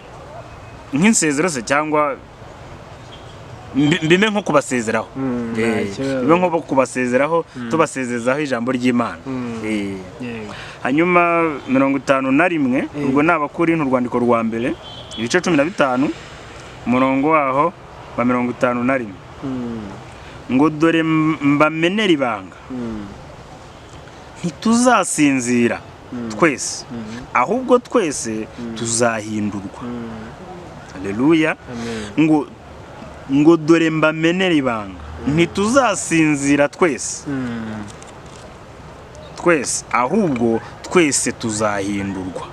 nk'insezero se cyangwa mbime nko kubasezeraho. Bibe nko kubasezeraho, tubasezezaho ijambo ry'Imana. Hanyuma 51 ubwo n'Abakorinto urwandiko rwa mbere ibice 15 umurongo waho wa 51. Ngo dore mbamenera ibanga, ntituzasinzira twese, ahubwo twese tuzahindurwa. Haleluya. Ngo dore mbamenera ibanga, ntituzasinzira twese, twese, ahubwo twese tuzahindurwa.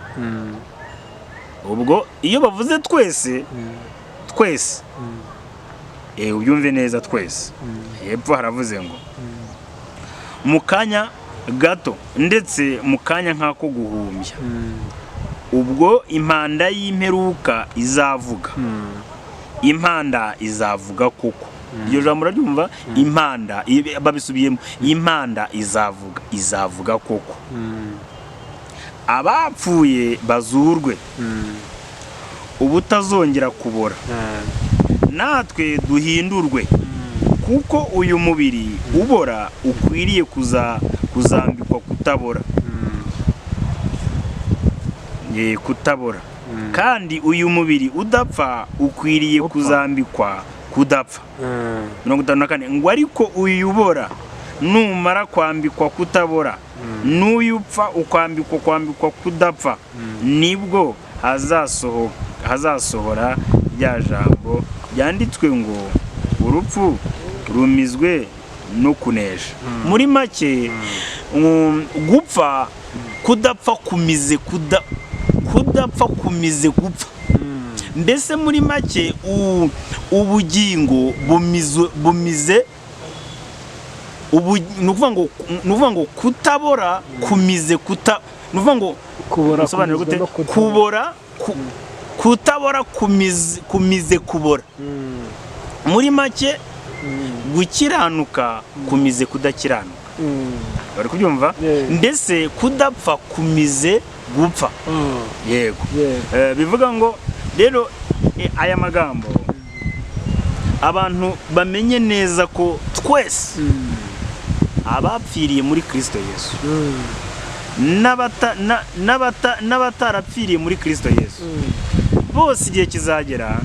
Ubwo iyo bavuze twese, twese ubyumve neza, twese hepfo haravuze ngo mu kanya gato ndetse mu kanya nk'ako guhumbya, ubwo impanda y'imperuka izavuga. Impanda izavuga koko. Iryo jambo uraryumva? Impanda, babisubiyemo, impanda izavuga koko. Abapfuye bazurwe, ubutazongera kubora, natwe duhindurwe, kuko uyu mubiri ubora ukwiriye kuzambikwa kutabora. Kutabora. Kandi uyu mubiri udapfa ukwiriye kuzambikwa kudapfa. 54 ngo ariko uyu ubora numara kwambikwa kutabora, n'uyu upfa kwambikwa kudapfa, nibwo hazasohora rya jambo ryanditswe ngo urupfu rumizwe no kunesha. Muri make gupfa, kudapfa kumize kudapfa kumize gupfa. Mbese muri make ubugingo bumize nuvuga ngo kutabora kumize kubora kutabora kumize kubora. Muri make gukiranuka kumize kudakiranuka. Bari kubyumva? Mbese kudapfa kumize gupfa. Yego. Bivuga ngo rero aya magambo abantu bamenye neza ko twese abapfiriye muri Kristo Yesu n'abatarapfiriye muri Kristo Yesu bose igihe kizagera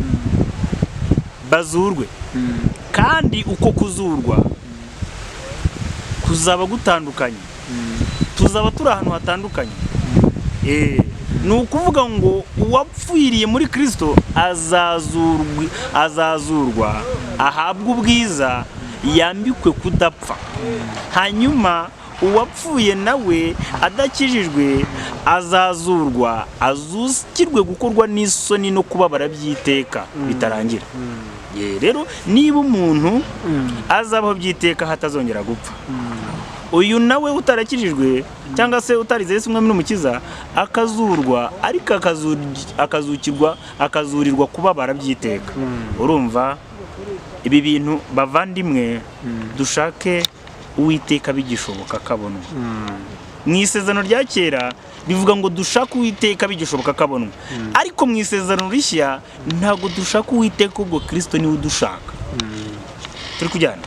bazurwe. Kandi uko kuzurwa kuzaba gutandukanye, tuzaba turi ahantu hatandukanye. Ni ukuvuga ngo uwapfiriye muri Kristo azazurwa, ahabwe ubwiza, yambikwe kudapfa. Hanyuma uwapfuye nawe adakijijwe azazurwa, azukirwe gukorwa n'isoni no kubabara by'iteka bitarangira. Rero niba umuntu azabaho by'iteka hatazongera gupfa, uyu nawe utarakijijwe cyangwa se utarize Yesu umwami n'umukiza akazurwa, ariko akazurirwa kubabara by'iteka. Urumva ibi bintu bavandimwe, dushake Uwiteka bigishoboka kabonwa. Mu isezerano rya kera bivuga ngo dushake Uwiteka bigishoboka kabonwa, ariko mu isezerano rishya ntabwo dushaka Uwiteka, ubwo Kristo niwe udushaka. Turi kujyana?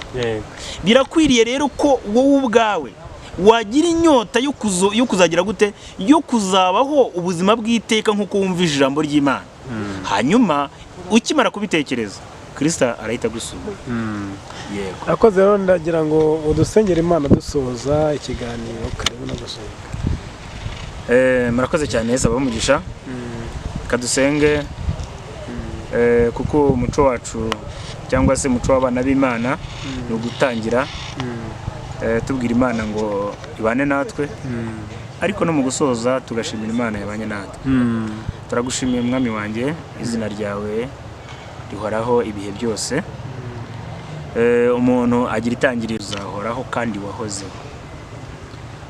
Birakwiriye rero ko wowe ubwawe wagira inyota yo kuzagira gute, yo kuzabaho ubuzima bw'iteka nk'uko wumvise ijambo ry'Imana. Hanyuma ukimara kubitekereza, Kristo arahita gusura. Yego. Akoze rero ndagira ngo udusengere Imana dusoza ikiganiro. Karibu no gusoza. Murakoze cyane, Yesu abamugisha. Kadusenge kuko umuco wacu cyangwa se umuco w'abana b'Imana ni ugutangira tubwira Imana ngo ibane natwe, ariko no mu gusoza tugashimira Imana yabanye natwe. Turagushimiye mwami wanjye, izina ryawe rihoraho ibihe byose. Umuntu agira itangiriro, uzahoraho kandi wahozeho.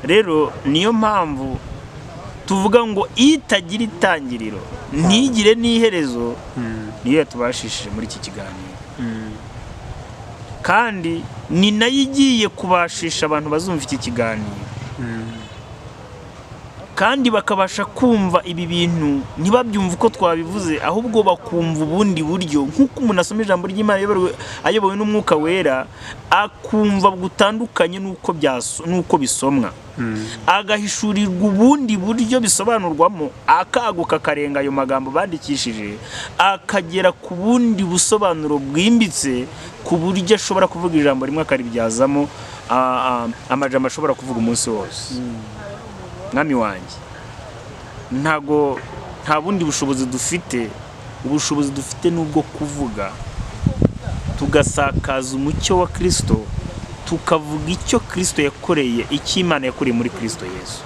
Rero niyo mpamvu tuvuga ngo itagira itangiriro ntigire n'iherezo, niyo yatubashishije muri iki kiganiro. Kandi ni nayo igiye kubashisha abantu bazumva iki kiganiro, kandi bakabasha kumva ibi bintu, ntibabyumve uko twabivuze, ahubwo bakumva ubundi buryo. Nk'uko umuntu asoma ijambo ry'Imana ayobowe n'Umwuka Wera, akumva gutandukanye n'uko bisomwa, agahishurirwa ubundi buryo bisobanurwamo, akaguka akarenga ayo magambo bandikishije, akagera ku bundi busobanuro bwimbitse, ku buryo ashobora kuvuga ijambo rimwe akaribyazamo amajambo ashobora kuvuga umunsi wose. Mwami wanjye, nta bundi bushobozi dufite. Ubushobozi dufite n'ubwo kuvuga, tugasakaza umucyo wa Kristo, tukavuga icyo Kristo yakoreye, icyo Imana yakoreye muri Kristo Yesu.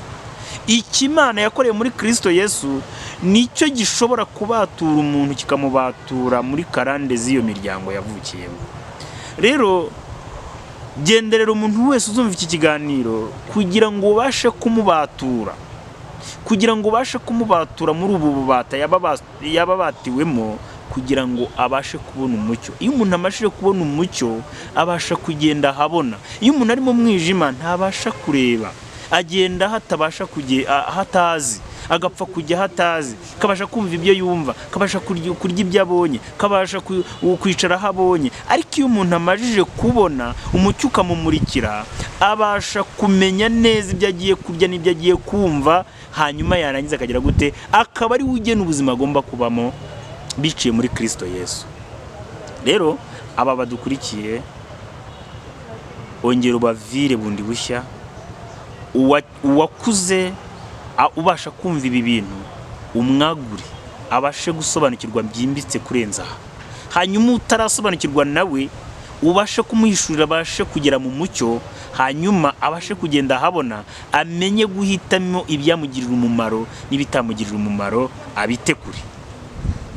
Icyo Imana yakoreye muri Kristo Yesu nicyo gishobora kubatura umuntu, kikamubatura muri karande z'iyo miryango yavukiyemo. Rero genderera umuntu wese uzumva iki kiganiro kugira ngo ubashe kumubatura, kugira ngo ubashe kumubatura muri ubu bubata yababatiwemo, kugira ngo abashe kubona umucyo. Iyo umuntu amashije kubona umucyo abasha kugenda ahabona. Iyo umuntu ari mu mwijima ntabasha kureba, agenda hatabasha hatazi, agapfa kujya hatazi, kabasha kumva ibyo yumva, kabasha kurya ibyo abonye, kabasha kwicara aho abonye. Ariko iyo umuntu amajije kubona umucyo ukamumurikira, abasha kumenya neza ibyo agiye kurya n'ibyo agiye kumva, hanyuma yarangiza akagira gute, akaba ari we ugena ubuzima agomba kubamo biciye muri Kristo Yesu. Rero aba badukurikiye, ongera ubavire bundi bushya, uwakuze ubasha kumva ibi bintu umwagure, abashe gusobanukirwa byimbitse kurenza aha. Hanyuma utarasobanukirwa nawe ubashe kumuhishurira, abashe kugera mu mucyo, hanyuma abashe kugenda ahabona, amenye guhitamo ibyamugirira umumaro n'ibitamugirira umumaro, abite kure.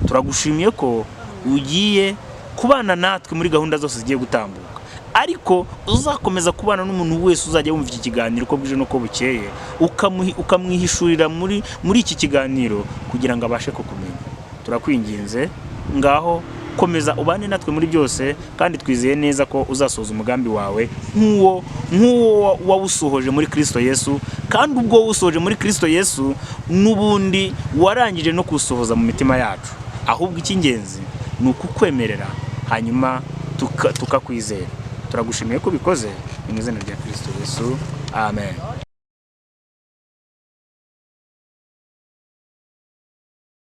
Turagushimiye ko ugiye kubana natwe muri gahunda zose zigiye gutambuka, ariko uzakomeza kubana n'umuntu wese uzajya wumva iki kiganiro uko bwije n'uko bukeye, ukamwihishurira muri iki kiganiro kugira ngo abashe kukumenya. Turakwinginze, ngaho komeza ubane natwe muri byose, kandi twizeye neza ko uzasohoza umugambi wawe nk'uwo wawusohoje muri Kristo Yesu, kandi ubwo wawusohoje muri Kristo Yesu n'ubundi warangije no kuwusohoza mu mitima yacu. Ahubwo icy'ingenzi ni ukukwemerera, hanyuma tukakwizera. Turagushimiye ko bikoze mu izina rya Kristo Yesu. Amen.